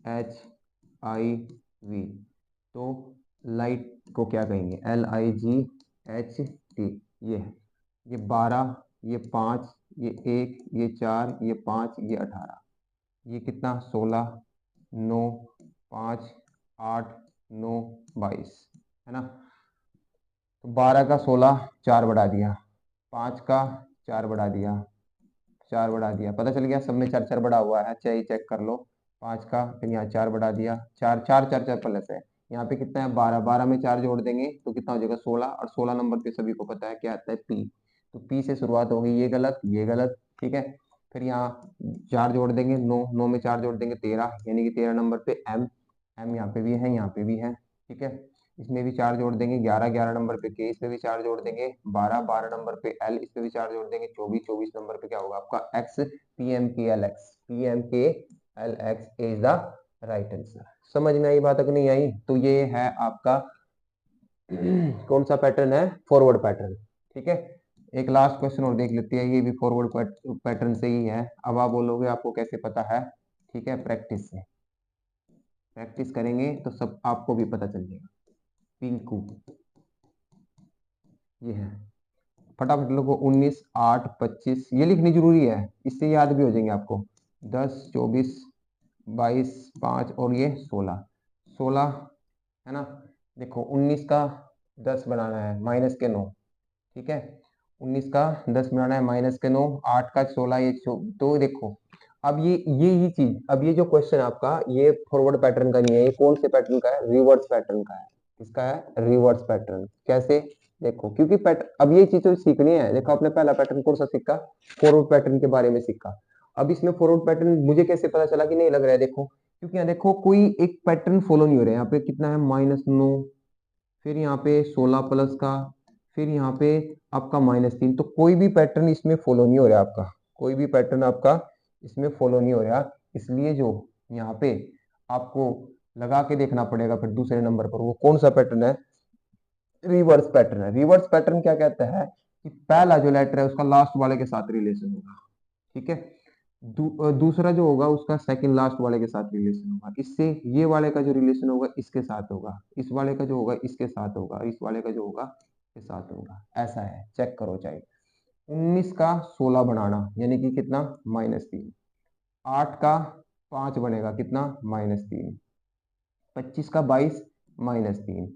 H I V, तो लाइट को क्या कहेंगे, L I G H T. ये है, ये 12, ये 5, ये 1, ये 4, ये 5, ये 18, ये कितना, 16, 9, 5, 8, 9, 22, है ना। तो 12 का 16 4 बढ़ा दिया, 5 का 4 बढ़ा दिया, 4 बढ़ा दिया, पता चल गया सब में 4 4 बढ़ा हुआ है, चाहिए चेक कर लो। 5 का, फिर यहाँ 4 बढ़ा दिया, 4 4 4 4 प्लस है, यहाँ पे कितना है 12, 12 में 4 जोड़ देंगे तो कितना हो जाएगा 16, और 16 नंबर पे सभी को पता है क्या आता है, पी। तो पी से शुरुआत होगी, ये गलत, ये गलत, ठीक है। फिर यहाँ 4 जोड़ देंगे, 9, 9 में 4 जोड़ देंगे 13, यानी कि 13 नंबर पे एम, एम यहाँ पे भी है, यहाँ पे भी है, ठीक है। इसमें भी 4 जोड़ देंगे 11, 11 नंबर पे के, इसमें भी 4 जोड़ देंगे 12, 12 नंबर पे एल, इसमें भी 4 जोड़ देंगे 24, 24 नंबर पे क्या होगा आपका एक्स, पी एम के एल एक्स, पी एम के L x is the right answer. समझ में आई बात, अगर नहीं आई तो ये है आपका कौन सा पैटर्न है, फॉरवर्ड पैटर्न। ठीक है, एक लास्ट क्वेश्चन और देख लेते हैं, ये भी फॉरवर्ड पैटर्न से ही है। अब आप बोलोगे आपको कैसे पता है, ठीक है, प्रैक्टिस से, प्रैक्टिस करेंगे तो सब आपको भी पता चल जाएगा। पिंकू, ये है, फटाफट लोगो 19, 8, 25, ये लिखनी जरूरी है, इससे याद भी हो जाएंगे आपको। 10, 24, 22, 5 और ये 16, 16 है ना। देखो 19 का 10 बनाना है माइनस के 9, ठीक है, 19 का 10 बनाना है माइनस के 9, 8 का 16, ये तो देखो अब ये ही चीज, अब ये जो क्वेश्चन आपका ये फॉरवर्ड पैटर्न का नहीं है, ये कौन से पैटर्न का है, रिवर्स पैटर्न का है। इसका है रिवर्स पैटर्न, कैसे, देखो क्योंकि पैटर्न, अब ये चीज तो सीखनी है। देखो आपने पहला पैटर्न कौन सा सीखा, फॉरवर्ड पैटर्न के बारे में सीखा। अब इसमें फॉरवर्ड पैटर्न मुझे कैसे पता चला कि नहीं लग रहा है, देखो क्योंकि यहाँ देखो कोई एक पैटर्न फॉलो नहीं हो रहा है। यहाँ पे कितना है, -9, फिर यहाँ पे 16 प्लस का, फिर यहाँ पे आपका -3, तो कोई भी पैटर्न इसमें फॉलो नहीं हो रहा आपका, कोई भी पैटर्न आपका इसमें फॉलो नहीं हो रहा। इसलिए जो यहाँ पे आपको लगा के देखना पड़ेगा फिर दूसरे नंबर पर, वो कौन सा पैटर्न है, रिवर्स पैटर्न है। रिवर्स पैटर्न क्या कहता है कि पहला जो लेटर है उसका लास्ट वाले के साथ रिलेशन होगा, ठीक है। दूसरा जो होगा उसका सेकंड लास्ट वाले के साथ रिलेशन होगा, इससे ये वाले का जो रिलेशन होगा इसके साथ होगा, इस वाले का जो होगा इसके साथ होगा, इस वाले का जो होगा के साथ होगा, ऐसा है, चेक करो चाहे। 19 का 16 बनाना यानी कि कितना, -3, 8 का 5 बनेगा कितना, -3, 25 का 22, -3,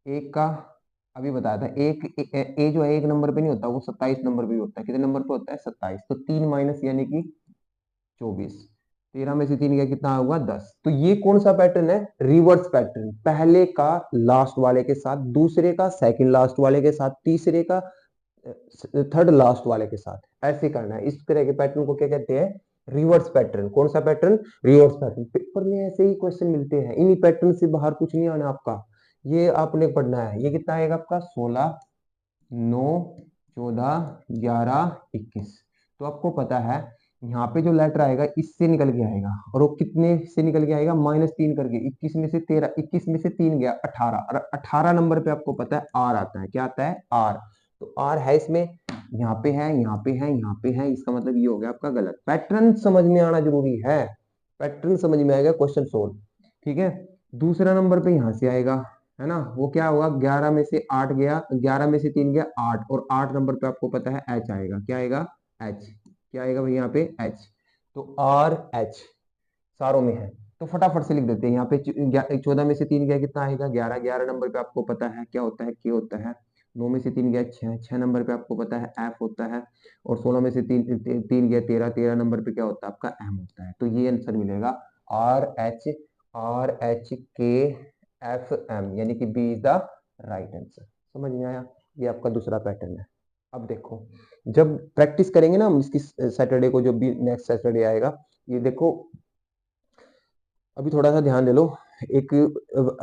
एक का अभी बताया था, एक ए जो है एक नंबर पे नहीं होता, वो 27 नंबर पे भी होता है, कितने नंबर पे होता है, 27, तो 3 माइनस यानी कि 24, 13 में से 3 गया कितना होगा, 10। तो ये कौन सा पैटर्न है, रिवर्स पैटर्न, पहले का लास्ट वाले के साथ, दूसरे का सेकंड लास्ट वाले के साथ, तीसरे का थर्ड लास्ट वाले के साथ, ऐसे करना है। इस तरह के पैटर्न को क्या कहते हैं, रिवर्स पैटर्न। कौन सा पैटर्न, रिवर्स पैटर्न। पेपर में ऐसे ही क्वेश्चन मिलते हैं, इन्हीं पैटर्न से बाहर कुछ नहीं आना आपका, ये आपने पढ़ना है। ये कितना आएगा आपका, 16, 9, 14, 11, 21। तो आपको पता है यहाँ पे जो लेटर आएगा इससे निकल के आएगा, और वो कितने से निकल के आएगा, -3 करके, 21 में से 13, 21 में से 3 गया 18, और 18 नंबर पे आपको पता है आर आता है, क्या आता है, आर। तो आर है इसमें, यहाँ पे है, यहाँ पे है, यहाँ पे है, इसका मतलब ये हो गया आपका गलत। पैटर्न समझ में आना जरूरी है, पैटर्न समझ में आएगा क्वेश्चन सोल्व, ठीक है। दूसरा नंबर पे यहाँ से आएगा, है ना, वो क्या होगा, 11 में से 8 गया, 11 में से 3 गया 8, और 8 नंबर पे आपको पता है एच आएगा, क्या आएगा, एच, क्या आएगा भाई यहाँ पे, एच। तो आर एच सारों में है, तो फटाफट से लिख देते हैं। यहाँ पे 14 में से 3 गया कितना आएगा, 11, 11 नंबर पे आपको पता है क्या होता है, के होता है। 9 में से 3 गया 6, 6 नंबर पे आपको पता है एफ होता है। और 16 में से 3 गया 13, 13 नंबर पे क्या होता है आपका, एम होता है। तो ये आंसर मिलेगा R H K F M, यानी कि B is the right answer. समझ में आया, ये आपका दूसरा पैटर्न है। अब देखो जब प्रैक्टिस करेंगे ना हम इसकी, सैटरडे को जो भी नेक्स्ट सैटरडे आएगा, ये देखो अभी थोड़ा सा ध्यान दे लो। एक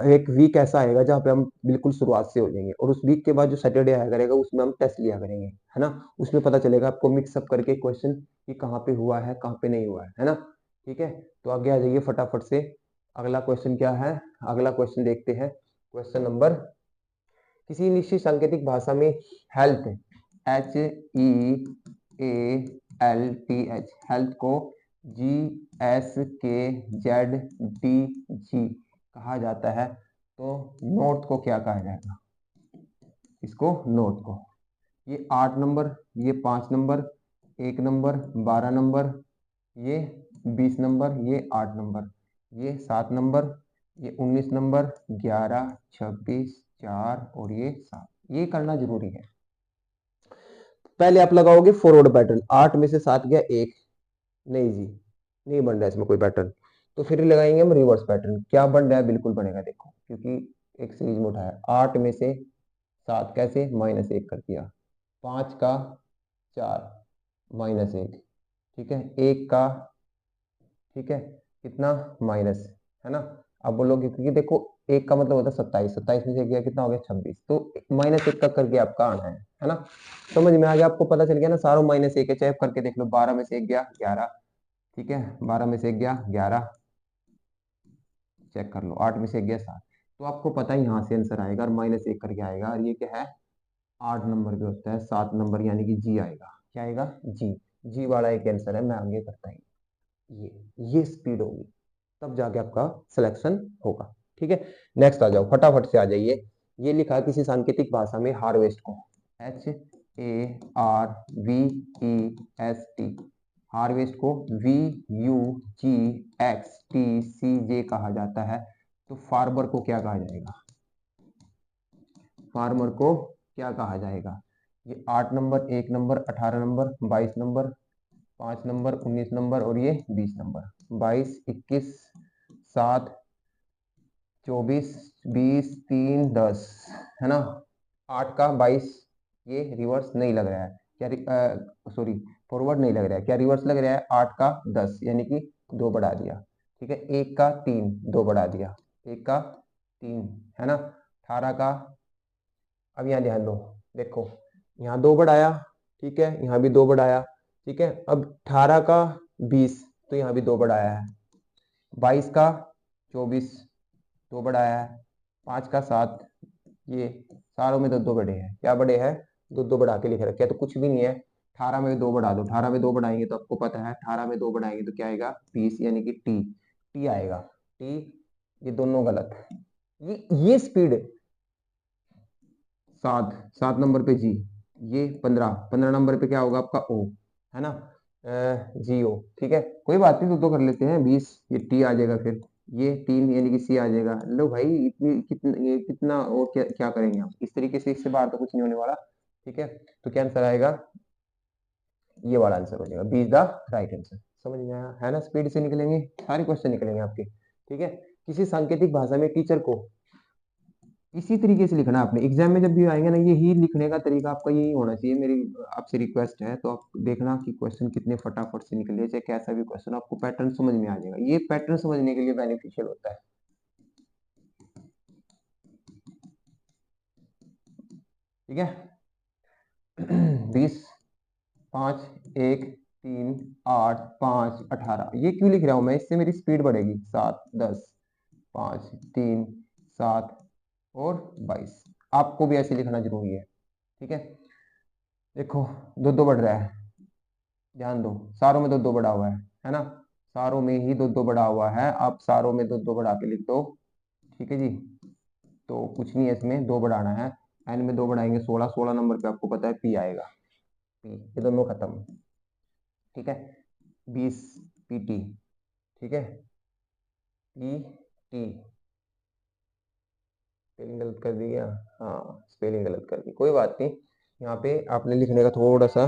एक वीक ऐसा आएगा जहाँ पे हम बिल्कुल शुरुआत से हो जाएंगे, और उस वीक के बाद जो सैटरडे आया करेगा उसमें हम टेस्ट लिया करेंगे, है ना। उसमें पता चलेगा आपको मिक्सअप करके क्वेश्चन कि कहाँ पे हुआ है कहाँ पे नहीं हुआ है ना। ठीक है, तो आगे आ जाइए फटाफट से। अगला क्वेश्चन क्या है, अगला क्वेश्चन देखते हैं। क्वेश्चन नंबर, किसी निश्चित सांकेतिक भाषा में हेल्थ, HEALTH, हेल्थ को GSKZDG कहा जाता है, तो नोट को क्या कहा जाएगा, इसको नोट को। ये 8 नंबर, ये 5 नंबर, 1 नंबर, 12 नंबर, ये 20 नंबर, ये 8 नंबर, ये 7 नंबर, ये 19 नंबर, 11, 26, 4 और ये 7। ये करना जरूरी है। पहले आप लगाओगे फॉरवर्ड पैटर्न, 8 में से 7 गया 1, नहीं जी, नहीं बन रहा है इसमें कोई पैटर्न। तो फिर लगाएंगे हम रिवर्स पैटर्न, क्या बन रहा है, बिल्कुल बनेगा देखो, क्योंकि एक सीरीज में उठाया। 8 में से 7 कैसे, -1 कर दिया, 5 का 4 -1, ठीक है, 1 का, ठीक है, कितना माइनस, है ना। अब बोलोगे क्योंकि देखो 1 का मतलब होता है 27, 27 में से गया कितना हो गया 26, तो -1 का करके आपका आना है ना। समझ में आ गया, आपको पता चल गया ना, सारों -1 है, चेक करके देख लो। 12 में से 1 गया 11, ठीक है, 12 में से 1 गया 11, चेक कर लो, 8 में से 1 गया 7, तो आपको पता है यहाँ से आंसर आएगा, और -1 करके आएगा, और ये क्या है, 8 नंबर पे होता है, 7 नंबर, यानी कि जी आएगा। क्या आएगा, जी। जी वाला एक आंसर है, मैं आगे करता हूँ। ये स्पीड होगी, तब जाके आपका सिलेक्शन होगा। ठीक है, नेक्स्ट आ जाओ, फटाफट से आ जाइए। ये लिखा है किसी सांकेतिक भाषा में हार्वेस्ट को, HARVEST, हार्वेस्ट को VUGXTCJ कहा जाता है, तो फार्मर को क्या कहा जाएगा, फार्मर को क्या कहा जाएगा। ये 8 number, 1 number, 18 number, 22 number, 5 number, 19 number और ये 20 नंबर, 22, 21, 7, 24, 20, 3, 10, है ना। 8 का 22, ये रिवर्स नहीं लग रहा है क्या, सॉरी, फॉरवर्ड नहीं लग रहा है, क्या रिवर्स लग रहा है, 8 का 10 यानी कि 2 बढ़ा दिया, ठीक है, 1 का 3, 2 बढ़ा दिया, 1 का 3, है ना। 18 का, अब यहाँ ध्यान दो, देखो यहाँ 2 बढ़ाया, ठीक है, यहाँ भी 2 बढ़ाया, ठीक है, अब 18 का 20, तो यहाँ भी 2 बढ़ाया है, 22 का 24, 2 बढ़ाया है, 5 का 7, ये सारों में 2 बड़े हैं, क्या बड़े हैं, 2 बढ़ा के लिख रखे हैं, तो कुछ भी नहीं है। 18 में 2 बढ़ा दो, 18 में 2 बढ़ाएंगे तो आपको पता है, 18 में 2 बढ़ाएंगे तो क्या आएगा, 20, यानी कि टी, टी आएगा, टी। ये दोनों गलत, ये स्पीड 7, 7 नंबर पे जी, ये 15, 15 नंबर पे क्या होगा आपका ओ, है ना, जी ओ, ठीक है, कोई बात नहीं, 2 कर लेते हैं, 20, ये टी आ जाएगा, फिर ये 3 यानी कि सी आ जाएगा। लो भाई, इतनी कितना, ये कितना और क्या क्या करेंगे हम, इस तरीके से, इससे बाहर तो कुछ नहीं होने वाला। ठीक है, तो क्या आंसर आएगा, ये वाला आंसर हो जाएगा, B is the right answer. समझ में आया, है ना, स्पीड से निकलेंगे, सारे क्वेश्चन निकलेंगे आपके। ठीक है, किसी सांकेतिक भाषा में टीचर को इसी तरीके से लिखना है आपने, एग्जाम में जब भी आएंगे ना, यही लिखने का तरीका आपका यही होना चाहिए, मेरी आपसे रिक्वेस्ट है। तो आप देखना कि क्वेश्चन कितने फटाफट से निकले, चाहे कैसा भी क्वेश्चन, आपको पैटर्न समझ में आ जाएगा, ये पैटर्न समझने के लिए बेनिफिशियल होता है। ठीक है, 20, 5, 1, 3, 8, 5, 18, ये क्यों लिख रहा हूं मैं, इससे मेरी स्पीड बढ़ेगी, 7, 10, 5, 3, 7 और 22, आपको भी ऐसे लिखना जरूरी है। ठीक है, देखो 2 बढ़ रहा है, ध्यान दो, सारों में 2 बढ़ा हुआ है ना, सारों में ही 2 बढ़ा हुआ है, आप सारों में 2 बढ़ा के लिख दो। ठीक है जी, तो कुछ नहीं है इसमें, 2 बढ़ाना है, एन में 2 बढ़ाएंगे 16, 16 नंबर पे आपको पता है पी आएगा, पी, ये दोनों खत्म। ठीक है, 20 पीटी, ठीक है, पी टी, स्पेलिंग गलत कर दी क्या, हाँ स्पेलिंग गलत कर दी, कोई बात नहीं, यहाँ पे आपने लिखने का थोड़ा सा,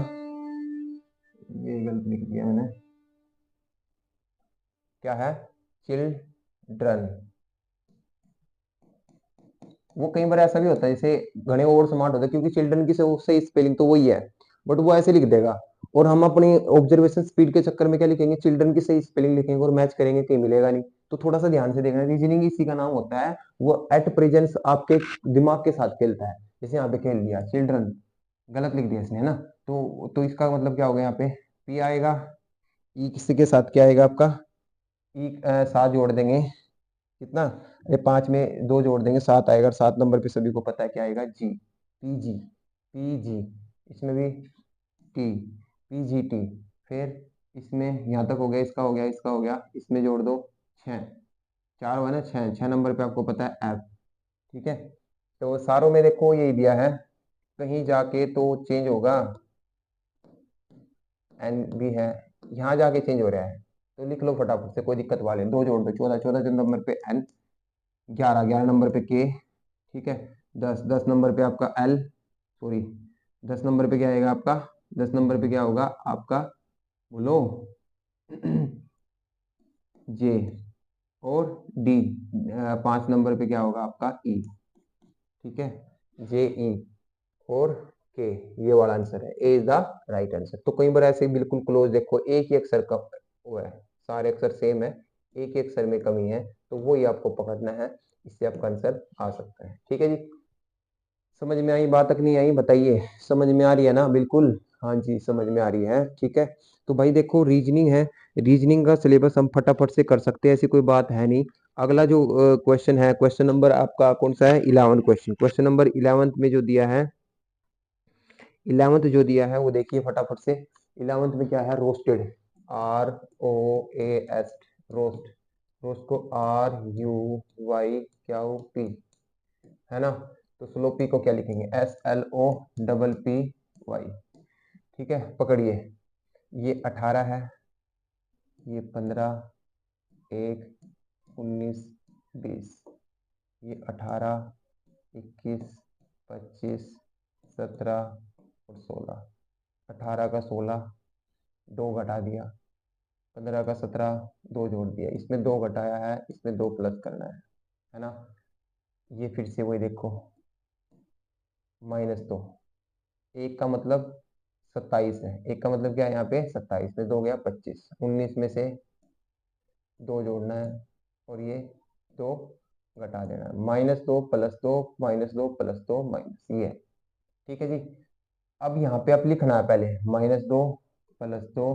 ये गलत लिख दिया मैंने, क्या है, चिल्ड्रन। वो कई बार ऐसा भी होता है, जैसे घने और स्मार्ट होता है, क्योंकि चिल्ड्रन की सही स्पेलिंग तो वही है, बट वो ऐसे लिख देगा, और हम अपनी ऑब्जर्वेशन स्पीड के चक्कर में क्या लिखेंगे, चिल्ड्रन की सही स्पेलिंग लिखेंगे और मैच करेंगे, कहीं मिलेगा नहीं, तो थोड़ा सा ध्यान से देखना, रीजनिंग इसी का नाम होता है, वो एट प्रेजेंस आपके दिमाग के साथ खेलता है। जैसे यहाँ पे खेल लिया चिल्ड्रन, गलत लिख दिया इसने, है ना। तो इसका मतलब क्या होगा, यहाँ पे पी आएगा, ई किसी के साथ क्या आएगा आपका, ई 7 जोड़ देंगे, कितना, ये 5 में 2 जोड़ देंगे 7 आएगा, 7 नंबर पे सभी को पता है क्या आएगा, जी, पी जी, पी जी, इसमें भी टी, पी जी टी। फिर इसमें यहाँ तक हो गया, इसका हो गया, इसका हो गया, इसमें जोड़ दो 6, 4 हुआ ना, 6 नंबर पे आपको पता है एफ। ठीक है, तो सारों में देखो यही दिया है, कहीं जाके तो चेंज होगा, एन भी है, यहाँ जाके चेंज हो रहा है, तो लिख लो फटाफट से, कोई दिक्कत वाले, 2 जोड़ दो, 14, 14 नंबर पे एन, 11, 11 नंबर पे के, ठीक है, 10, 10 नंबर पे आपका एल, सॉरी 10 नंबर पे क्या आएगा आपका, 10 नंबर पे क्या होगा आपका, बोलो जे, और डी, 5 नंबर पे क्या होगा आपका ई। ठीक है, जे ई और के, ये वाला आंसर है, ए इज द राइट आंसर। तो कई बार ऐसे बिल्कुल क्लोज देखो, एक ही अक्षर का वो है, सारे अक्षर सेम है, एक ही अक्षर में कमी है, तो वो ही आपको पकड़ना है, इससे आपका आंसर आ सकता है। ठीक है जी, समझ में आई बात तक नहीं आई, बताइए, समझ में आ रही है ना, बिल्कुल, हाँ जी समझ में आ रही है। ठीक है, तो भाई देखो रीजनिंग है, रीजनिंग का सिलेबस हम फटाफट से कर सकते हैं, ऐसी कोई बात है नहीं। अगला जो क्वेश्चन है, क्वेश्चन नंबर आपका कौन सा है, 11 क्वेश्चन, क्वेश्चन नंबर 11 में जो दिया है, 11 जो दिया है वो देखिए फटाफट से। 11 में क्या है, roasted, R O A S, roast, roast को आर यू वाई क्या ओ पी, है ना। तो स्लोपी को क्या लिखेंगे, S L O double P Y. ठीक है, पकड़िए, ये 18 है, ये 15, 1, 19, 20, ये 18, 21, 25, 17 और 16, 18 का 16, 2 घटा दिया, 15 का 17, 2 जोड़ दिया, इसमें 2 घटाया है, इसमें 2 प्लस करना है ना। ये फिर से वही देखो, -2, एक का मतलब 27 है, एक का मतलब क्या है यहाँ पे 27 में 2 गया 25, 19 में से 2 जोड़ना है, और ये 2 घटा देना है, -2 +2 -2 +2 माइनस, ये है। ठीक है जी, अब यहाँ पे आप लिखना है पहले, -2 +2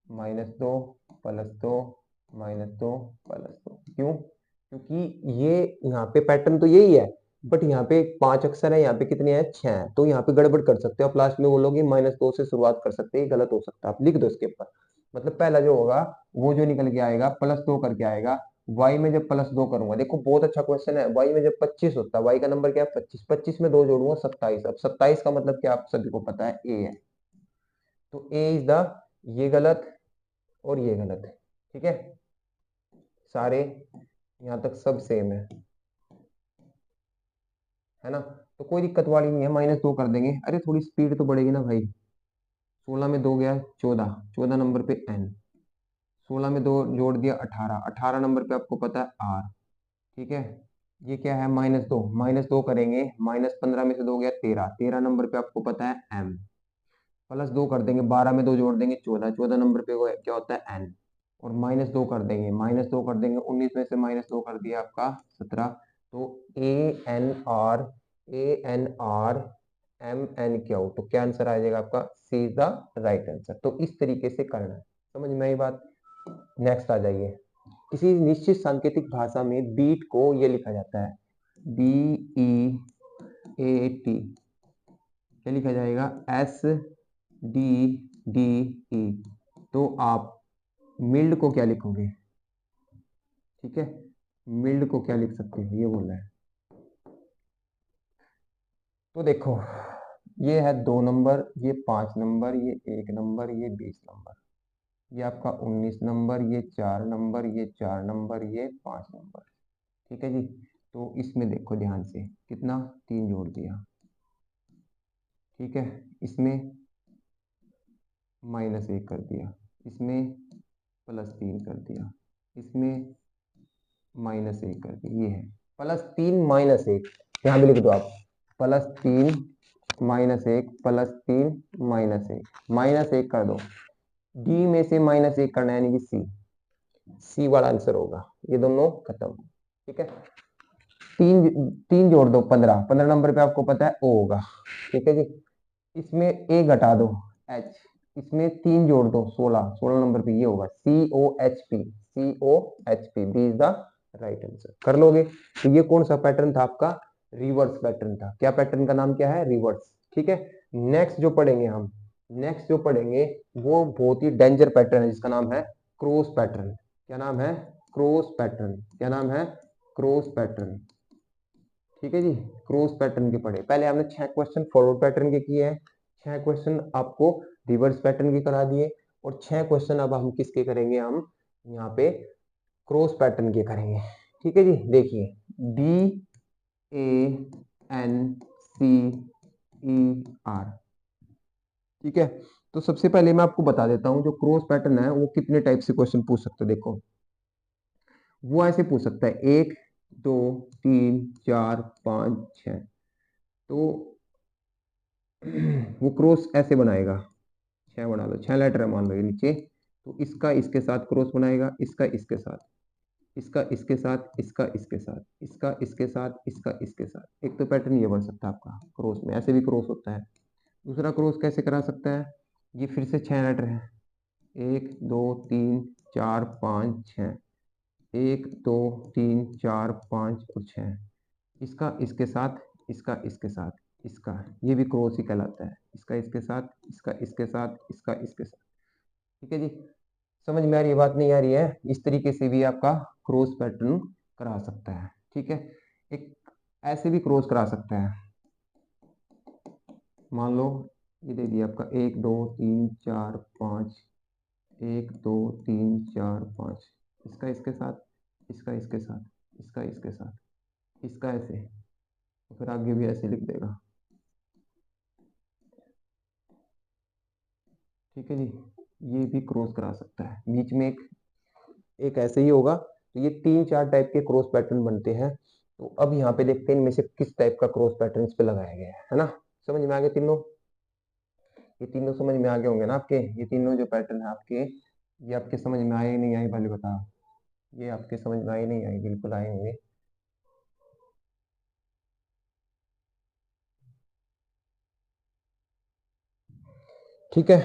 -2 +2 -2 +2, क्यों, क्योंकि ये यहाँ पे पैटर्न तो यही है, बट यहाँ पे 5 अक्षर है, यहाँ पे कितने हैं 6 हैं, तो यहाँ पे गड़बड़ कर सकते हो आप, लास्ट में बोलोगे -2 से शुरुआत कर सकते हैं, गलत हो सकता है, आप लिख दो इसके ऊपर, मतलब पहला जो होगा वो जो निकल के आएगा +2 करके आएगा, y में जब +2 करूंगा, देखो बहुत अच्छा क्वेश्चन है, y में जब 25 होता है, y का नंबर क्या है 25, 25 में 2 जोड़ूंगा 27, अब 27 का मतलब क्या आप सभी को पता है a है, तो a इज द, ये गलत और ये गलत है। ठीक है, सारे यहाँ तक सब सेम है ना, तो कोई दिक्कत वाली नहीं है, -2 कर देंगे, अरे थोड़ी स्पीड तो बढ़ेगी ना भाई, 16 में 2 गया 14, 14 नंबर पे n, 16 में 2 जोड़ दिया 18, 18 नंबर पे आपको पता है r। ठीक है, ये क्या है -2, -2 करेंगे, -15 में से 2 गया 13, 13 नंबर पे आपको पता है m, +2 कर देंगे, 12 में 2 जोड़ देंगे 14, 14 नंबर पे क्या होता है n, और -2 कर देंगे, -2 कर देंगे, 19 में से -2 कर दिया आपका 17, तो A N R M N Q, तो क्या आंसर आ जाएगा आपका, सी इज द राइट आंसर। तो इस तरीके से करना है, समझ में आई बात। नेक्स्ट आ जाइए, किसी निश्चित सांकेतिक भाषा में बीट को ये लिखा जाता है BEAT, क्या लिखा जाएगा SDDE, तो आप मिल्ड को क्या लिखोगे, ठीक है, मिल्ड को क्या लिख सकते हो, ये बोलना है। तो देखो, ये है 2 नंबर, ये 5 नंबर, ये 1 नंबर, ये 20 नंबर, ये आपका 19 नंबर, ये 4 नंबर, ये 4 नंबर, ये 5 नंबर। ठीक है जी, तो इसमें देखो ध्यान से, कितना 3 जोड़ दिया, ठीक है, इसमें -1 कर दिया, इसमें +3 कर दिया, इसमें -1 कर दिया, ये है +3 -1, यहाँ भी लिख दो आप, +3 -1 +3 -1, -1 कर दो, डी में से -1 करना है, यानी कि सी, सी वाला आंसर होगा। ये दोनों खत्म। ठीक है, तीन तीन जोड़ दो 15, 15 नंबर पे आपको पता है ओ होगा। ठीक है जी, इसमें ए घटा दो एच, इसमें तीन जोड़ दो 16, 16 नंबर पे ये होगा C O H P, C O H P, B is the right answer. कर लोगे। तो ये कौन सा पैटर्न था आपका? रिवर्स पैटर्न था। क्या पैटर्न का नाम क्या है? रिवर्स। ठीक है, नेक्स्ट जो पढ़ेंगे हम, नेक्स्ट जो पढ़ेंगे वो बहुत ही डेंजर पैटर्न है जिसका नाम है क्रॉस पैटर्न। क्या नाम है? Cross pattern. क्या नाम है? Cross pattern. ठीक है जी, क्रॉस पैटर्न के पढ़े। पहले हमने 6 क्वेश्चन फॉरवर्ड पैटर्न के किए हैं, 6 क्वेश्चन आपको रिवर्स पैटर्न के करा दिए, और 6 क्वेश्चन अब हम किसके करेंगे? हम यहाँ पे क्रॉस पैटर्न के करेंगे। ठीक है जी, देखिए DANCER। ठीक है, तो सबसे पहले मैं आपको बता देता हूँ जो क्रॉस पैटर्न है वो कितने टाइप से क्वेश्चन पूछ सकते हो। देखो, वो ऐसे पूछ सकता है 1 2 3 4 5 6। तो वो क्रॉस ऐसे बनाएगा, 6 बना लो, 6 लेटर है मान लो ये नीचे। तो इसका इसके साथ क्रॉस बनाएगा, इसका इसके साथ, इसका इसके साथ, इसका इसके साथ, इसका इसके साथ, इसका इसके साथ। एक तो पैटर्न ये बन सकता है आपका क्रॉस में, ऐसे भी क्रॉस होता है। दूसरा क्रॉस कैसे करा सकता है? ये फिर से 6 लेटर है, 1 2 3 4 5 6, 1 2 3 4 5 और 6। इसका इसके साथ, इसका इसके साथ, इसका, ये भी क्रॉस ही कहलाता है। इसका इसके साथ, इसका इसके साथ, इसका इसके साथ। ठीक है जी, समझ में आ रही है बात? नहीं आ रही है? इस तरीके से भी आपका क्रॉस पैटर्न करा सकता है। ठीक है, एक ऐसे भी क्रॉस करा सकता है। मान लो ये दे दिया आपका 1 2 3 4 5, 1 2 3 4 5, इसका इसके साथ, इसका इसके साथ, इसका इसके साथ, इसका ऐसे, तो फिर आगे भी ऐसे लिख देगा। ठीक है जी, ये भी क्रॉस करा सकता है। बीच में एक ऐसे ही होगा। तो ये 3 4 टाइप के क्रॉस पैटर्न बनते हैं। तो अब यहाँ पे देखते हैं इनमें से किस टाइप का क्रॉस पैटर्न इस पे लगाया गया है ना? समझ में आ गए तीनों? ये तीनों समझ में आ गए होंगे ना आपके? ये तीनों जो पैटर्न है आपके, ये आपके समझ में आए नहीं आए पहले बताओ? ये आपके समझ में आए नहीं आए? बिल्कुल आए होंगे। ठीक है,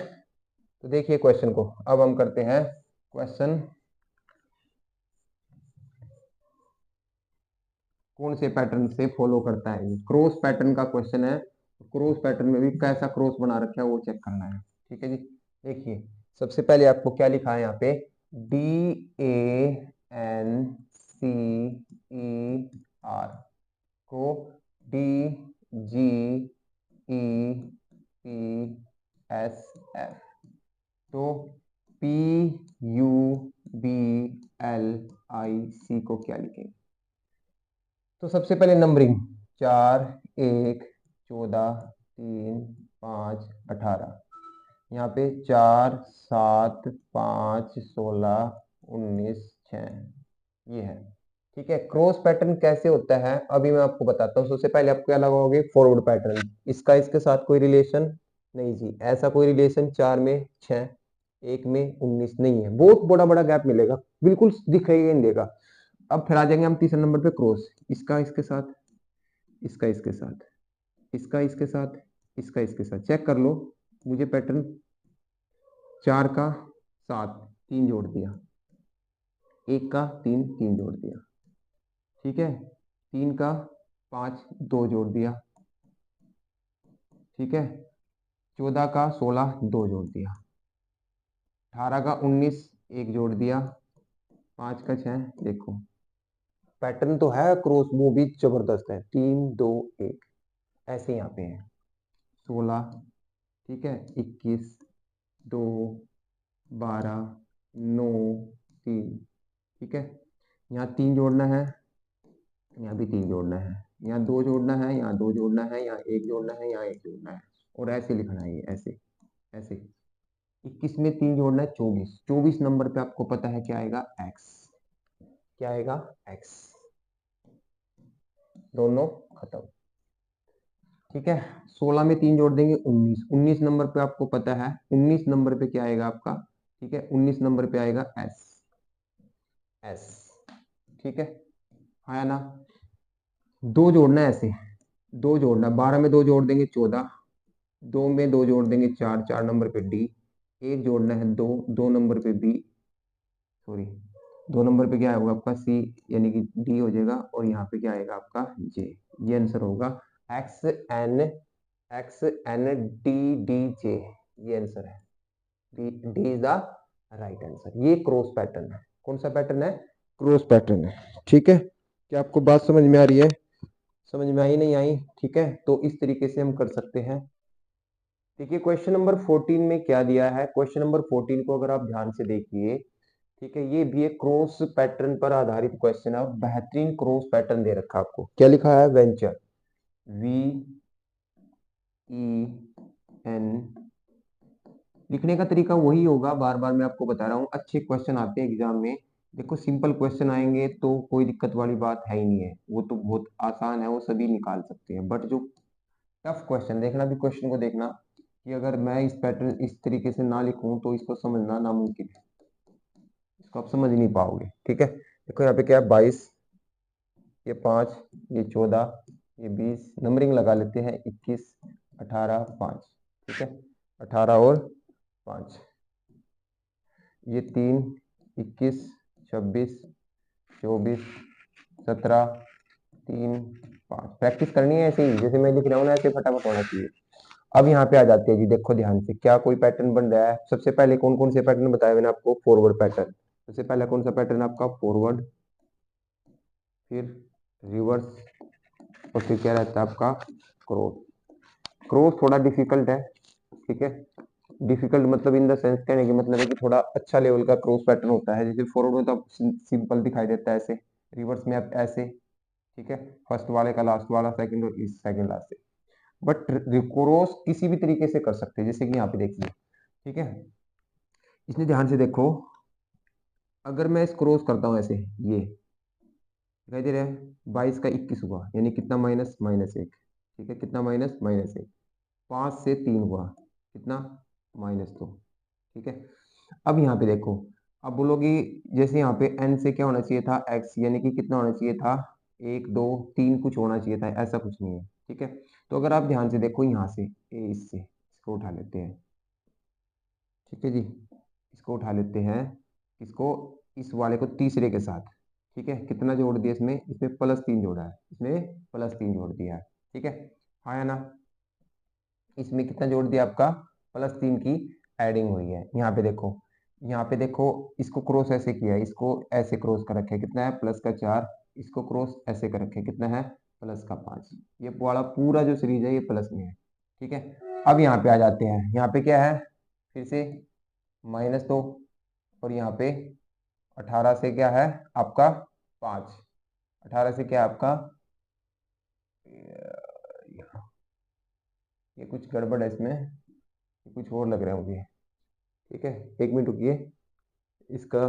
तो देखिए क्वेश्चन को अब हम करते हैं। क्वेश्चन कौन से पैटर्न से फॉलो करता है? ये क्रॉस पैटर्न का क्वेश्चन है। क्रॉस पैटर्न में भी कैसा क्रॉस बना रखा है वो चेक करना है। ठीक है जी, देखिए सबसे पहले आपको क्या लिखा है यहाँ पे? DANCER को DGEPSF, तो PUBLIC को क्या लिखेंगे? तो सबसे पहले नंबरिंग 4 1 14 3 5 18, यहाँ पे 4 7 5 16 19 6, ये है। ठीक है, क्रॉस पैटर्न कैसे होता है अभी मैं आपको बताता हूँ। सबसे पहले आपको क्या लगाओगे? Forward pattern. इसका इसके साथ कोई रिलेशन नहीं जी, ऐसा कोई रिलेशन 4 में 6, 1 में 19 नहीं है। बहुत बड़ा बड़ा गैप मिलेगा, बिल्कुल दिखाई नहीं देगा। अब फिर आ जाएंगे हम तीसरे नंबर पे क्रॉस। इसका इसके साथ, इसका इसके साथ, इसका इसके साथ, इसका इसके साथ। चेक कर लो, मुझे पैटर्न 4 का 7 3 जोड़ दिया, 1 का 3 3 जोड़ दिया। ठीक है, 3 का 5 2 जोड़ दिया। ठीक है, 14 का 16 2 जोड़ दिया, 18 का 19 1 जोड़ दिया, 5 का 6। देखो पैटर्न तो है क्रॉस, वो भी जबरदस्त है। 3 2 1 ऐसे यहाँ पे है। 16, ठीक है, 21 2 12 9 3। ठीक है, यहाँ 3 जोड़ना है, यहाँ भी 3 जोड़ना है, यहाँ 2 जोड़ना है, यहाँ 2 जोड़ना है, यहाँ 1 जोड़ना है, यहाँ 1 जोड़ना है, और ऐसे लिखना है। ये ऐसे ऐसे 21 में 3 जोड़ना है 24, 24 नंबर पे आपको पता है क्या आएगा? एक्स। क्या आएगा? एक्स। दोनों खत्म। ठीक है, 16 में 3 जोड़ देंगे 19, 19 नंबर पे आपको पता है 19 नंबर पे क्या आएगा आपका? ठीक है, 19 नंबर पे आएगा एस। एस, ठीक है, हाँ ना। दो जोड़ना है ऐसे, दो जोड़ना, 12 में दो जोड़ देंगे 14, दो में दो जोड़ देंगे चार, चार नंबर पे डी, एक जोड़ना है दो, दो नंबर पे बी, सॉरी, दो नंबर पे क्या होगा आपका सी, यानी कि डी हो जाएगा, और यहाँ पे क्या आएगा आपका जे। ये आंसर होगा X N, X N D D J, ये आंसर है, D is the right answer. ये क्रॉस पैटर्न है, कौन सा पैटर्न है, क्रॉस पैटर्न है, ठीक है। क्या आपको बात समझ में आ रही है, समझ में आई नहीं आई, ठीक है, तो इस तरीके से हम कर सकते हैं। देखिए क्वेश्चन नंबर 14 में क्या दिया है, क्वेश्चन नंबर 14 को अगर आप ध्यान से देखिए, ठीक है, ये भी एक क्रॉस पैटर्न पर आधारित क्वेश्चन है, और बेहतरीन क्रॉस पैटर्न दे रखा है आपको। क्या लिखा है, वेंचर, वी ई एन, लिखने का तरीका वही होगा, बार बार मैं आपको बता रहा हूँ, अच्छे क्वेश्चन आते हैं एग्जाम में। देखो सिंपल क्वेश्चन आएंगे तो कोई दिक्कत वाली बात है ही नहीं है, वो तो बहुत आसान है, वो सभी निकाल सकते हैं। बट जो टफ क्वेश्चन, देखना भी क्वेश्चन को देखना, कि अगर मैं इस पैटर्न इस तरीके से ना लिखूं तो इसको समझना नामुमकिन है, इसको आप समझ नहीं पाओगे, ठीक है। देखो यहाँ पे क्या है, 22, ये 5, ये 14, ये 20, नंबरिंग लगा लेते हैं, 21, 18, 5, ठीक है, 18 और 5, ये 3, 21, 26, 24, 17, 3, 5, प्रैक्टिस करनी है ऐसे ही, जैसे मैं लिख रहा हूँ ना, ऐसे फटाफट होना चाहिए। अब यहाँ पे आ जाते हैं जी, देखो ध्यान से, क्या कोई पैटर्न बन रहा है। सबसे पहले कौन कौन से पैटर्न बताए मैंने आपको, फॉरवर्ड पैटर्न, सबसे पहला कौन सा पैटर्न आपका, फॉरवर्ड, फिर रिवर्स, और फिर क्या रहता है आपका, क्रॉस। क्रॉस थोड़ा डिफिकल्ट है, ठीक है, डिफिकल्ट मतलब इन द सेंस, कहने की मतलब है कि थोड़ा अच्छा लेवल का क्रॉस पैटर्न होता है। जैसे फॉरवर्ड में तो सिंपल दिखाई देता है ऐसे, रिवर्स में आप ऐसे, ठीक है, फर्स्ट वाले का लास्ट वाला सेकंड, और इस सेकंड लास्ट से। बट क्रॉस किसी भी तरीके से कर सकते हैं, जैसे कि यहाँ पे देखिए, ठीक है, इसने ध्यान से देखो, अगर मैं इस क्रॉस करता हूँ ऐसे, ये दिखाई दे रहा है, 22 का 21 हुआ, यानी कितना, माइनस माइनस एक, ठीक है, कितना, माइनस माइनस एक, 5 से 3 हुआ, कितना, -2, ठीक है। अब यहाँ पे देखो, अब बोलोगी, जैसे यहाँ पे n से क्या होना चाहिए था, x, यानी कि कितना होना चाहिए था, 1 2 3 कुछ होना चाहिए था, ऐसा कुछ नहीं है, ठीक है। तो अगर आप ध्यान से देखो यहाँ से, इससे इसको उठा लेते हैं, ठीक है जी, इसको उठा लेते हैं, इसको, इस वाले को तीसरे के साथ, ठीक है, कितना जोड़ दिया इसमें, इसमें +3 जोड़ा है, इसमें +3 जोड़ दिया है, ठीक है, हाँ या ना। इसमें कितना जोड़ दिया आपका, +3 की एडिंग हुई है। यहाँ पे देखो, यहाँ पे देखो, इसको क्रॉस ऐसे किया है, इसको ऐसे क्रॉस कर रखे, कितना है, +4, इसको क्रॉस ऐसे कर रखे, कितना है, +5, ये वाला पूरा जो सीरीज है ये प्लस में है, ठीक है। अब यहाँ पे आ जाते हैं, यहाँ पे क्या है, फिर से -2, और यहाँ पे 18 से क्या है आपका 5, 18 से क्या है आपका, ये कुछ गड़बड़ है इसमें, ये कुछ और लग रहा है मुझे, ठीक है, 1 मिनट रुकिए, इसका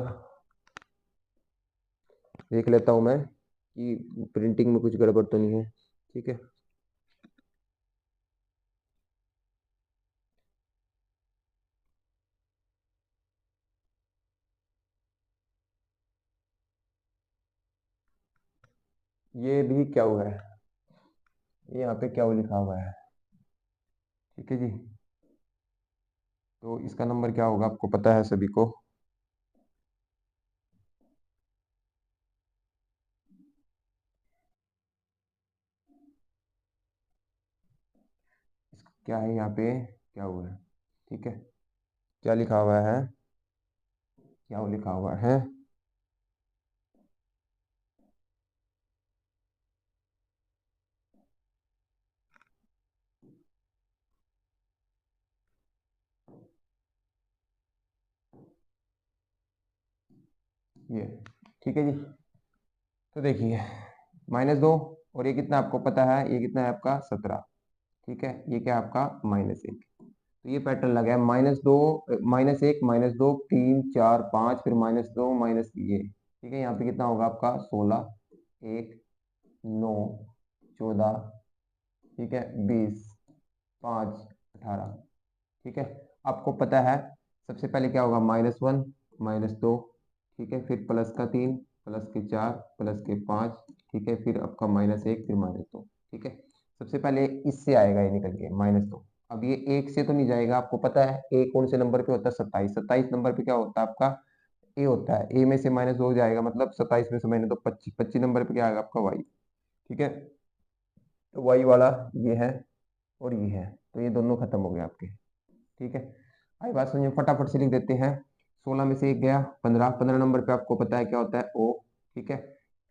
देख लेता हूँ मैं कि प्रिंटिंग में कुछ गड़बड़ तो नहीं है, ठीक है। ये भी क्या हुआ है, ये यहाँ पे क्या लिखा हुआ है, ठीक है जी, तो इसका नंबर क्या होगा आपको पता है सभी को, क्या है यहाँ पे, क्या हुआ है, ठीक है, क्या लिखा हुआ है, क्या लिखा हुआ है, ये, ठीक है जी। तो देखिए, -2, और ये कितना आपको पता है, ये कितना है आपका 17, ठीक है, ये क्या है आपका -1, तो ये पैटर्न लगा है, -2, -1, -2, 3 4 5, फिर -2 माइनस ये, ठीक है, यहाँ पे कितना होगा आपका 16, 1 9 14, ठीक है, 20, 5, 18, ठीक है। आपको पता है सबसे पहले क्या होगा, -1, -2, ठीक है, फिर प्लस का 3, प्लस के 4, प्लस के 5, ठीक है, फिर आपका -1, फिर -2, ठीक है। सबसे पहले इससे आएगा ये निकल के -2। अब ये एक से तो नहीं जाएगा, आपको पता है ए कौन से नंबर पे होता है, 27। 27 नंबर पे क्या होता है आपका, ए होता है। ए में से -2 जाएगा, मतलब 27 में से -2 25। 25 नंबर पे क्या आएगा आपका वाई, ठीक है। तो वाई वाला ये है और ये है, तो ये दोनों खत्म हो गए आपके, ठीक है। आई बात समझिए, फटाफट से लिख देते हैं। 16 में से एक गया 15। 15 नंबर पे आपको पता है क्या होता है, ओ, ठीक है।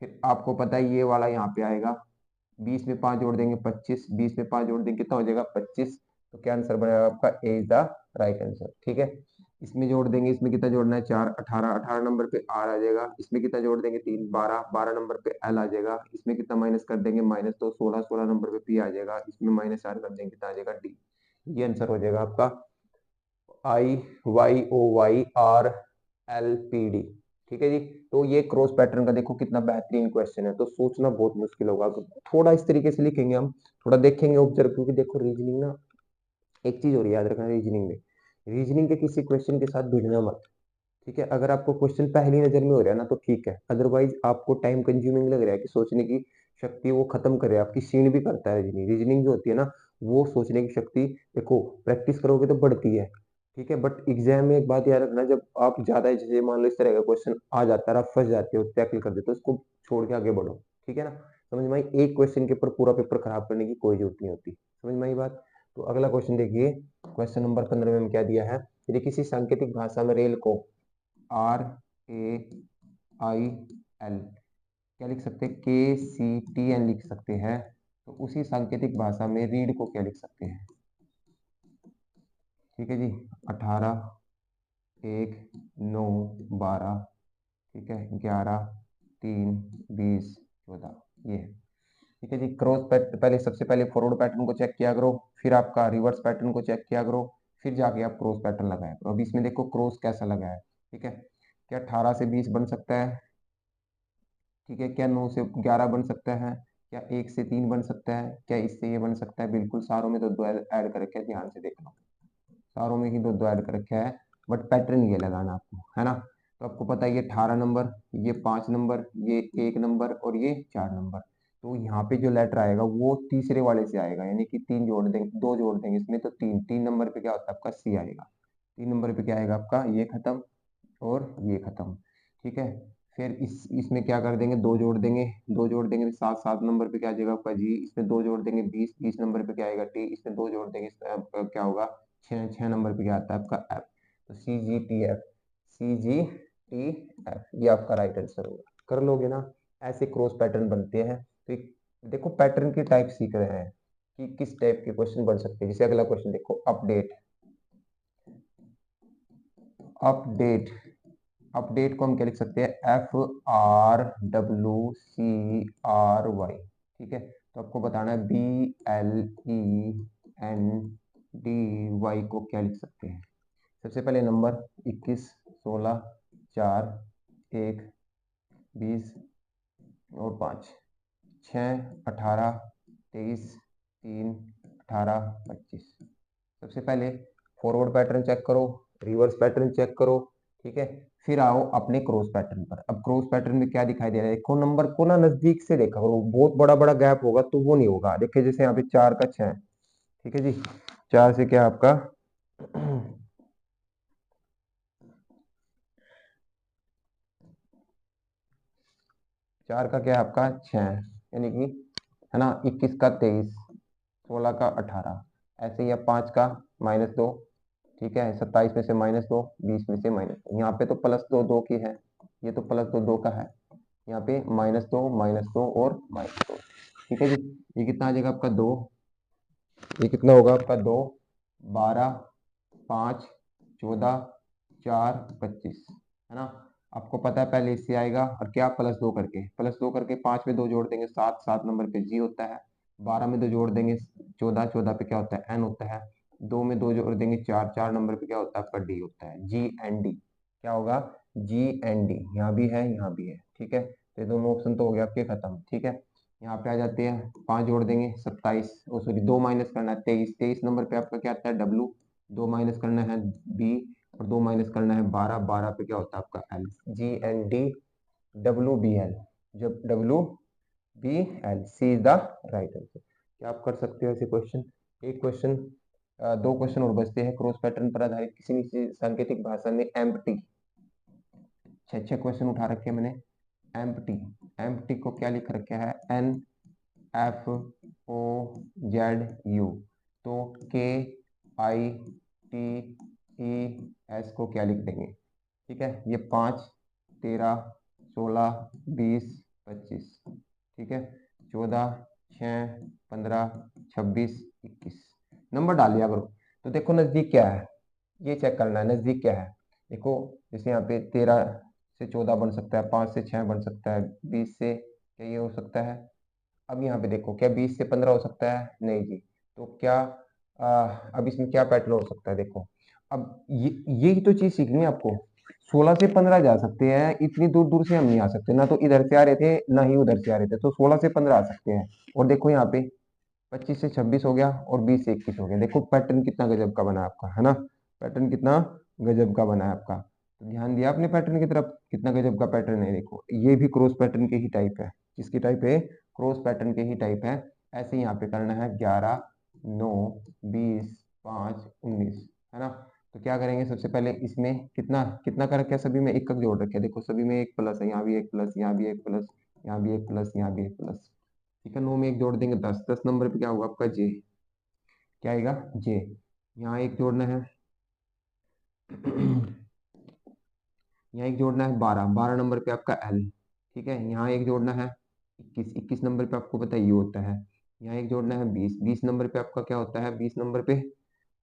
फिर आपको पता है ये वाला यहाँ पे आएगा। 20 में 5 जोड़ देंगे 25, 20 में 5 जोड़ देंगे कितना हो जाएगा 25। तो क्या आंसर बनेगा आपका, A is the right answer, ठीक है। इसमें जोड़ देंगे, इसमें कितना जोड़ना है 4, 18। 18 नंबर पे आर आ जाएगा। इसमें कितना जोड़ देंगे 3, 12। 12 नंबर पे एल आ जाएगा। इसमें कितना माइनस कर देंगे -2, 16। 16 नंबर पे पी आ जाएगा। इसमें -4 कर देंगे कितना आ जाएगा डी। ये आंसर हो जाएगा आपका IYOYRLPD, ठीक है जी। तो ये क्रॉस पैटर्न का देखो कितना बेहतरीन क्वेश्चन है, तो सोचना बहुत मुश्किल होगा। तो थोड़ा इस तरीके से लिखेंगे हम, थोड़ा देखेंगे ऑब्जर्व, क्योंकि देखो रीजनिंग ना, एक चीज और याद रखना रीजनिंग में, रीजनिंग के किसी क्वेश्चन के साथ भिड़ना मत, ठीक है। अगर आपको क्वेश्चन पहली नजर में हो रहा है ना तो ठीक है, अदरवाइज आपको टाइम कंज्यूमिंग लग रहा है कि सोचने की शक्ति वो खत्म करे, आपकी सीन भी करता है रीजनिंग। रीजनिंग जो होती है ना, वो सोचने की शक्ति, देखो प्रैक्टिस करोगे तो बढ़ती है, ठीक है। बट एग्जाम में एक बात याद रखना, जब आप ज्यादा, जैसे मान लो इस तरह का क्वेश्चन आ जाता है, आप फंस जाते हो, टैकल कर देते हो, उसको छोड़ के आगे बढ़ो, ठीक है ना। समझ में आई? एक क्वेश्चन के ऊपर पूरा पेपर खराब करने की कोई जरूरत नहीं होती, समझ में आई बात। तो अगला क्वेश्चन देखिए, क्वेश्चन नंबर 15 में क्या दिया है, यदि किसी सांकेतिक भाषा में रेल को RAIL क्या लिख सकते हैं, KCTN लिख सकते हैं, तो उसी सांकेतिक भाषा में रीड को क्या लिख सकते हैं, ठीक है जी। 18, 1, 9, 12, ठीक है, 11, 3, 20, 14, ये है, ठीक है जी। क्रॉस पैटर्न, पहले सबसे पहले फॉरवर्ड पैटर्न को चेक किया करो, फिर आपका रिवर्स पैटर्न को चेक किया करो, फिर जाके आप क्रॉस पैटर्न लगाया करो। अब इसमें देखो क्रॉस कैसा लगा है, ठीक है। क्या 18 से 20 बन सकता है, ठीक है। क्या 9 से 11 बन सकता है, क्या 1 से 3 बन सकता है, क्या इससे ये बन सकता है, बिल्कुल सारों में तो दो ऐड कर रखे हैं, ध्यान से देख लो, सारों में ही दो ऐड कर रखे हैं। बट पैटर्न ये लगाना आपको है ना। तो आपको पता है ये 18 नंबर, ये 5 नंबर, ये 1 नंबर और ये 4 नंबर। तो यहाँ पे जो लेटर आएगा वो तीसरे वाले से आएगा, यानी कि 3 जोड़ देंगे, 2 जोड़ देंगे इसमें, तो 3। 3 नंबर पे क्या होता है आपका सी आएगा। 3 नंबर पे क्या आएगा आपका, ये खत्म और ये खत्म, ठीक है। फिर इसमें क्या कर देंगे, 2 जोड़ देंगे। 2 जोड़ देंगे तो 7। 7 नंबर पे क्या आ जाएगा आपका जी। इसमें 2 जोड़ देंगे 20। 20 नंबर पे क्या आएगा टी। इसमें 2 जोड़ देंगे, इसमें आपका क्या होगा 6। 6 नंबर पे क्या आता है आपका एफ। तो CGTF, CGTF ये आपका राइट आंसर होगा। कर लोगे ना, ऐसे क्रॉस पैटर्न बनते हैं। तो देखो पैटर्न के टाइप सीख रहे हैं कि किस टाइप के क्वेश्चन बन सकते हैं। जैसे अगला क्वेश्चन देखो, अपडेट। अपडेट, अपडेट को हम क्या लिख सकते हैं, FRWCRY, ठीक है। तो आपको बताना है BLENDY को क्या लिख सकते हैं। सबसे पहले नंबर 21, 16, 4, 1, 20 और 5, 6, 18, 23, 3, 18, 25। सबसे पहले फॉरवर्ड पैटर्न चेक करो, रिवर्स पैटर्न चेक करो, ठीक है। फिर आओ अपने क्रॉस पैटर्न पर। अब क्रॉस पैटर्न में क्या दिखाई दे रहा है, देखो नंबर को ना नजदीक से देखा करो, बहुत बड़ा बड़ा गैप होगा तो वो नहीं होगा। देखिए जैसे यहाँ पे 4 का 6, ठीक है जी। 4 से क्या आपका 4 का क्या है आपका 6, यानी कि है ना। 21 का 23, 16 का 18, ऐसे ही 5 का -2, ठीक है। 27 में से -2, 20 में से -2, यहाँ पे तो +2 2 की है, ये तो +2 2 का है, यहाँ पे -2 -2 और -2, ठीक है जी। ये कितना आ जाएगा आपका 2, ये कितना होगा आपका 2, 12, 5, 14, 4, 25, है ना। आपको पता है पहले इससे आएगा और क्या +2 करके, +2 करके 5 में 2 जोड़ देंगे 7। 7 नंबर पे जी होता है। 12 में 2 जोड़ देंगे 14। 14 पे क्या होता है एन होता है। 2 में 2 जोड़ देंगे 4। 4 नंबर पे क्या होता है आपका डी होता है, GND क्या होगा, GND। यहाँ भी है यहाँ भी है, ठीक है। तो दोनों ऑप्शन तो हो गया आपके खत्म, ठीक है। यहाँ पे आ जाते हैं, 5 जोड़ देंगे 27, सॉरी 2 माइनस करना है 23। 23 नंबर पे आपका क्या आता है W। 2 माइनस करना है B। और 2 माइनस करना है 12, 12 पे क्या होता है आपका एल, GND जब WBL, C is the right answer. क्या आप कर सकते हो ऐसे क्वेश्चन? एक क्वेश्चन, दो क्वेश्चन और बचते हैं। क्रॉस पैटर्न पर आधारित किसी भी सांकेतिक भाषा में एम्प्टी, 6 क्वेश्चन उठा रखे हैं मैंने। एम्प्टी, एम्प्टी को क्या लिख रखा है? NFOZU, तो KITES को क्या लिख देंगे? ठीक है, ये 5, 13, 16, 20, 25, ठीक है, 14, 6, 15, 26, 21 नंबर डाल दिया करो। तो देखो नजदीक क्या है, ये चेक करना है नजदीक क्या है। देखो जैसे यहाँ पे 13 से 14 बन सकता है, 5 से 6 बन सकता है, 20 से क्या ये हो सकता है? अब यहाँ पे देखो, क्या 20 से 15 हो सकता है? नहीं जी। तो क्या अब इसमें क्या पैटर्न हो सकता है? देखो अब यही तो चीज सीखनी है आपको। 16 से 15 जा सकते हैं, इतनी दूर दूर से हम नहीं आ सकते, ना तो इधर से आ रहे थे ना ही उधर से आ रहे थे, तो 16 से 15 आ सकते हैं। और देखो यहाँ पे 25 से 26 हो गया और 20 से 21 हो गया। देखो पैटर्न कितना गजब का बना है आपका, है ना? पैटर्न कितना गजब का बना है आपका। तो ध्यान दिया आपने पैटर्न की तरफ, कितना गजब का पैटर्न है। देखो ये भी क्रॉस पैटर्न के ही टाइप है। किसकी टाइप है? क्रॉस पैटर्न के ही टाइप है। ऐसे ही यहाँ पे करना है 11, 9, 20, 5, 19, है ना? तो क्या करेंगे, सबसे पहले इसमें कितना कितना कर रखा है? सभी में एक जोड़ रखे, देखो सभी में एक प्लस है, यहाँ भी एक प्लस, यहाँ भी एक प्लस, यहाँ भी एक प्लस, यहाँ भी एक प्लस, ठीक है। 9 में एक जोड़ देंगे 10, 10 नंबर पे क्या होगा आपका? जे, क्या आएगा? जे। यहाँ एक जोड़ना है यहाँ एक जोड़ना है 12, 12 नंबर पे आपका एल, ठीक है। यहाँ एक जोड़ना है 21, 21 नंबर पे आपको पता है ये होता है। यहाँ एक जोड़ना है 20, 20 नंबर पे आपका क्या होता है? 20 नंबर पे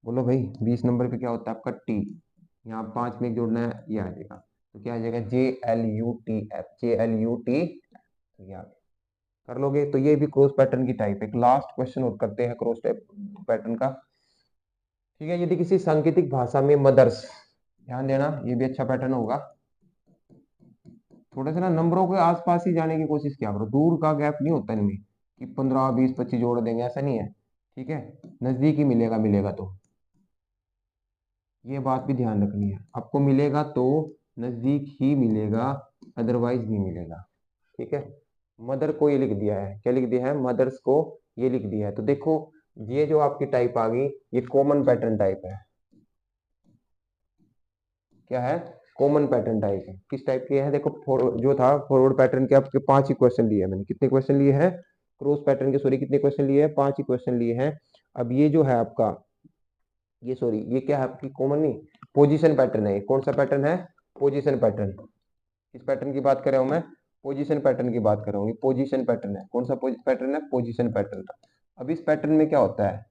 बोलो भाई, 20 नंबर पे क्या होता है आपका? टी। यहाँ 5 में एक जोड़ना है, ये आ जाएगा। तो क्या आ जाएगा? JLUTF, JLUT, ये आ गया। कर लोगे तो ये भी क्रॉस पैटर्न की टाइप है। एक लास्ट क्वेश्चन और करते हैं क्रॉस टाइप पैटर्न का, ठीक है। यदि किसी सांकेतिक भाषा में मदर्स, ध्यान देना ये भी अच्छा पैटर्न होगा। थोड़ा सा ना नंबरों के आसपास ही जाने की कोशिश किया करो, दूर का गैप नहीं होता इनमें कि 15, 20, 25 जोड़ देंगे, ऐसा नहीं है, ठीक है। नजदीक ही मिलेगा, मिलेगा तो, ये बात भी ध्यान रखनी है आपको। मिलेगा तो नजदीक ही मिलेगा, अदरवाइज नहीं मिलेगा, ठीक है। मदर को ये लिख दिया है, क्या लिख दिया है? मदर्स को ये लिख दिया है। तो देखो ये जो आपकी टाइप आ गई, ये कॉमन पैटर्न टाइप है। क्या है? कॉमन पैटर्न टाइप है। किस टाइप की है? देखो जो था फॉरवर्ड पैटर्न के आपके 5 ही क्वेश्चन लिए हैं मैंने। कितने क्वेश्चन लिए हैं? क्रॉस पैटर्न के, सॉरी, कितने क्वेश्चन लिए हैं? 5 ही क्वेश्चन लिए हैं। अब ये जो है आपका, ये सॉरी, ये क्या है आपकी? कॉमन नहीं, पोजीशन पैटर्न है। कौन सा पैटर्न है? Position pattern. किस पैटर्न की बात कर रहा हूं मैं? पोजीशन पैटर्न की बात कर रहा हूँ। ये पोजीशन पैटर्न है। कौन सा पैटर्न है? Position pattern. अब इस पैटर्न में क्या होता है?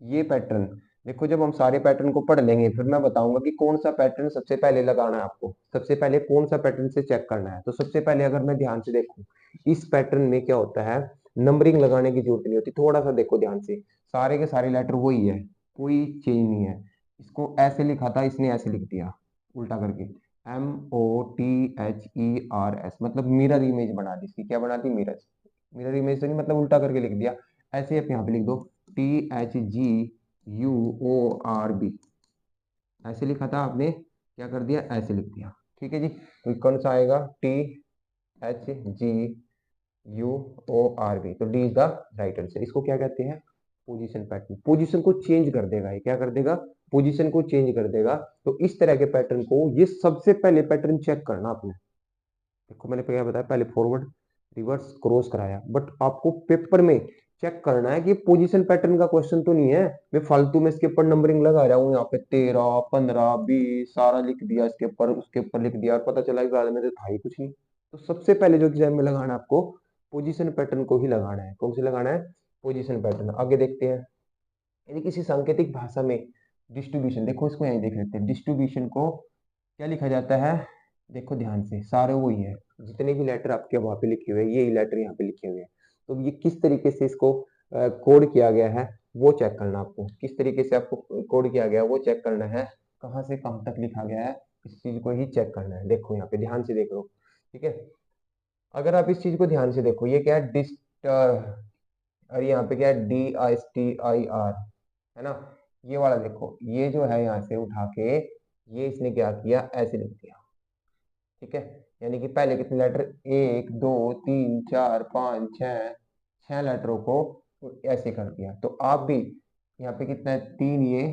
ये पैटर्न, देखो जब हम सारे पैटर्न को पढ़ लेंगे फिर मैं बताऊंगा कि कौन सा पैटर्न सबसे पहले लगाना है आपको। सबसे पहले कौन सा पैटर्न से चेक करना है। तो सबसे पहले अगर मैं ध्यान से देखूं, इस पैटर्न में क्या होता है? नंबरिंग लगाने की जरूरत नहीं होती। थोड़ा सा देखो ध्यान से, सारे के सारे लेटर वही है, कोई चेंज नहीं है। इसको ऐसे लिखा था, इसने ऐसे लिख दिया उल्टा करके, MOTHERS, मतलब मिरर इमेज बना दी इसकी। क्या बना दी? मिरर। मिरर इमेज तो नहीं, मतलब उल्टा करके लिख दिया। ऐसे आप यहाँ पे लिख दो THGUORB, ऐसे लिखा था आपने, क्या कर दिया? ऐसे लिख दिया, ठीक है जी। तो कौन सा आएगा? THGUORB, तो D is the right answer. इसको क्या कहते हैं? Position pattern. पोजीशन को चेंज कर देगा ये, क्या कर देगा? पोजीशन को चेंज कर देगा। तो इस तरह के पैटर्न को, ये सबसे पहले पैटर्न चेक करना आपने। देखो मैंने क्या बताया? पहले फॉरवर्ड, रिवर्स, क्रॉस कराया, बट आपको पेपर में चेक करना है कि पोजीशन पैटर्न का क्वेश्चन तो नहीं है। मैं फालतू में इसके ऊपर नंबरिंग लगा रहा हूँ, यहाँ पे 13, 15, 20 सारा लिख दिया इसके ऊपर, उसके ऊपर लिख दिया, और पता चला कि बाद में तो था ही कुछ नहीं। तो सबसे पहले जो एग्जाम में लगाना है आपको, पोजीशन पैटर्न को ही लगाना है। कौन से लगाना है? Position pattern. आगे देखते हैं, यदि किसी सांकेतिक भाषा में डिस्ट्रीब्यूशन, देखो इसको यहीं देख लेते हैं। डिस्ट्रीब्यूशन को क्या लिखा जाता है? देखो ध्यान से, सारे वही है, जितने भी लेटर आपके वहां पे लिखे हुए हैं, ये लेटर यहाँ पे लिखे हुए हैं। तो ये किस तरीके से इसको कोड किया गया है वो चेक करना आपको। किस तरीके से आपको कोड किया गया है वो चेक करना है। कहाँ से कहाँ तक लिखा गया है, इस चीज को ही चेक करना है। देखो यहाँ पे ध्यान से देख लो, ठीक है। अगर आप इस चीज को ध्यान से देखो, ये क्या है? डिस्टर, और यहाँ पे क्या है? DISTIR, है ना? ये वाला देखो, ये जो है यहाँ से उठा के ये इसने क्या किया, ऐसे लिख दिया। ठीक है, यानी कि पहले कितने लेटर, 1 2 3 4 5 6, 6 लेटरों को ऐसे कर दिया। तो आप भी यहाँ पे कितना है, 3 ये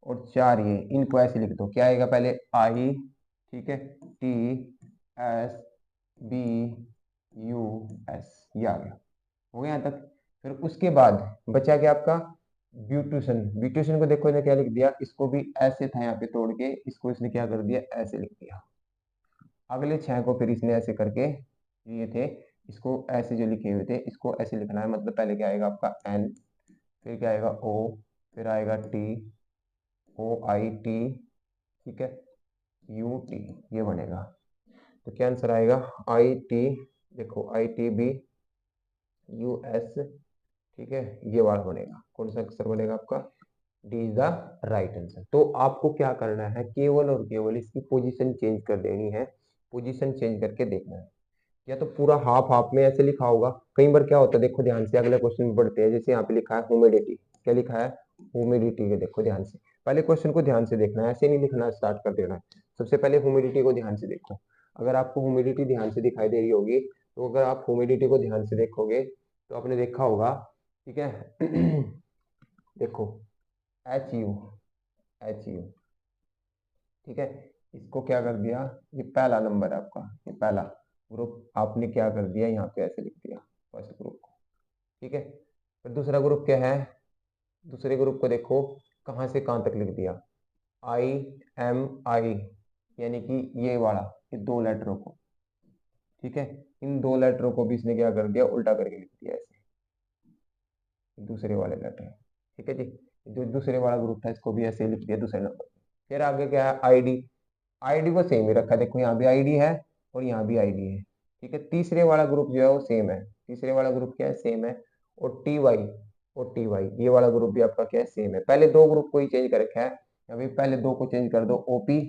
और 4 ये, इनको ऐसे लिख दो। क्या आएगा, पहले आई, ठीक है, T S B U S, ये आ गया, हो गया यहाँ तक। फिर उसके बाद बचा क्या आपका, ब्यूटेशन। ब्यूटेशन को देखो, इन्हें क्या लिख दिया, इसको भी ऐसे था यहाँ पे तोड़ के, इसको इसने क्या कर दिया, ऐसे लिख दिया। अगले 6 को फिर इसने ऐसे करके ये थे, इसको ऐसे जो लिखे हुए थे इसको ऐसे लिखना है। मतलब पहले क्या आएगा आपका एन, फिर क्या आएगा ओ, फिर आएगा टी, ओ आई टी, ठीक है, यू टी, ये बनेगा। तो क्या आंसर आएगा, आई टी, देखो I T B U S, ठीक है, ये वाला बनेगा। कौन सा आंसर बनेगा आपका, D is the right answer. तो आपको क्या करना है, केवल और केवल इसकी पोजीशन चेंज कर देनी है, पोजीशन चेंज करके देखना है। या तो पूरा हाफ हाफ में ऐसे लिखा होगा, कई बार क्या होता है, देखो ध्यान से अगले क्वेश्चन में पढ़ते हैं। जैसे यहाँ पे लिखा है ह्यूमिडिटी, क्या लिखा है, ह्यूमिडिटी के, देखो ध्यान से, पहले क्वेश्चन को ध्यान से देखना है, ऐसे नहीं लिखना स्टार्ट कर देना है। सबसे पहले ह्यूमिडिटी को ध्यान से देखो। अगर आपको ह्यूमिडिटी ध्यान से दिखाई दे रही होगी, तो अगर आप ह्यूमिडिटी को ध्यान से देखोगे तो आपने देखा होगा, ठीक है देखो एच यू, एच यू, ठीक है, इसको क्या कर दिया, ये पहला नंबर है आपका, ये पहला ग्रुप आपने क्या कर दिया, यहाँ पे ऐसे लिख दिया फर्स्ट ग्रुप को। ठीक है, फिर दूसरा ग्रुप क्या है, दूसरे ग्रुप को देखो कहाँ से कहाँ तक लिख दिया, आई एम आई, यानी कि ये वाला, ये 2 लेटरों को, ठीक है, इन 2 लेटरों को भी इसने क्या कर दिया, उल्टा करके लिख दिया ऐसे, दूसरे वाले लेटर। ठीक है जी, जो दूसरे वाला ग्रुप था इसको भी ऐसे लिख दिया दूसरे नंबर। फिर आगे क्या है, आईडी, आईडी को सेम ही रखा, देखो यहाँ भी आईडी है और यहाँ भी आईडी है। ठीक है, तीसरे वाला ग्रुप जो है वो सेम है, तीसरे वाला ग्रुप क्या है, सेम है। और टी वाई, और टी वाई, ये वाला ग्रुप भी आपका क्या है, सेम है। पहले 2 ग्रुप को ही चेंज कर रखा है, अभी पहले 2 को चेंज कर दो ओपी,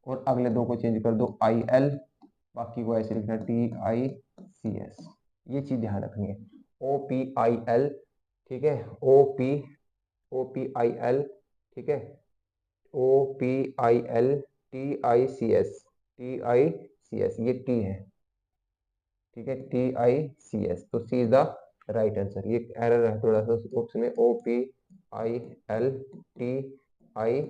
और अगले 2 को चेंज कर दो आई एल, बाकी को ऐसे लिखना टी आई सी एस। ये चीज ध्यान रखनी है, ओ पी आई एल, ठीक है, O P, O P I L, ठीक है, O P I L, T I C S, T I C S, ये टी है, ठीक है, टी आई सी एस, तो C is the right answer. ये एरर है थोड़ा सा ऑप्शन में, O P I L T I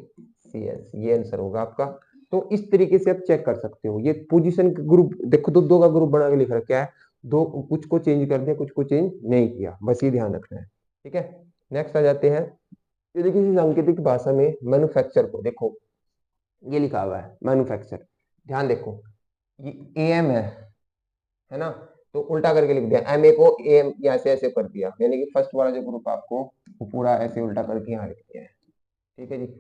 C S, ये आंसर होगा आपका। तो इस तरीके से आप चेक कर सकते हो। ये पोजीशन ग्रुप देखो, दो दो का ग्रुप बना के लिख रखा है, दो कुछ को चेंज कर दिया, कुछ को चेंज नहीं किया, बस ये ध्यान रखना है। ठीक है, नेक्स्ट आ जाते हैं। ये देखिए इस सांकेतिक भाषा में मैन्युफैक्चर को देखो, ये लिखा हुआ है मैन्युफैक्चर, ध्यान देखो, ये एम है ना, तो उल्टा करके लिख दिया, एम ए को एम यहाँ से ऐसे कर दिया, यानी कि फर्स्ट वाला जो ग्रुप आपको वो पूरा ऐसे उल्टा करके यहाँ लिख दिया है। ठीक है जी,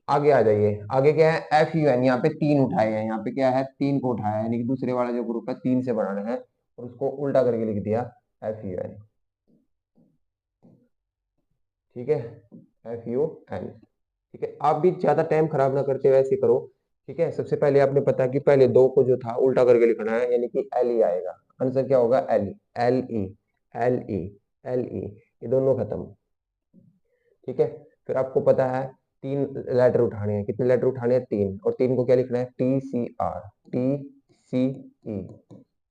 आगे आ जाइए, आगे क्या है, एफ यू एन, यहाँ पे 3 उठाए हैं, यहाँ पे क्या है, 3 को उठाया है, यानी कि दूसरे वाला जो ग्रुप है 3 से बनाना है, और उसको उल्टा करके लिख दिया एफ यू एन। ठीक है, एफ यू एन, ठीक है, आप भी ज्यादा टाइम खराब ना करते हुए ऐसे करो। ठीक है, सबसे पहले आपने पता कि पहले 2 को जो था उल्टा करके लिखना है, यानी कि एल ई आएगा, आंसर क्या होगा, L E, L E, L E, L E, ये दोनों खत्म। ठीक है, फिर आपको पता है 3 लेटर उठाने हैं, कितने लेटर उठाने हैं, 3, और 3 को क्या लिखना है, T C R, T C E,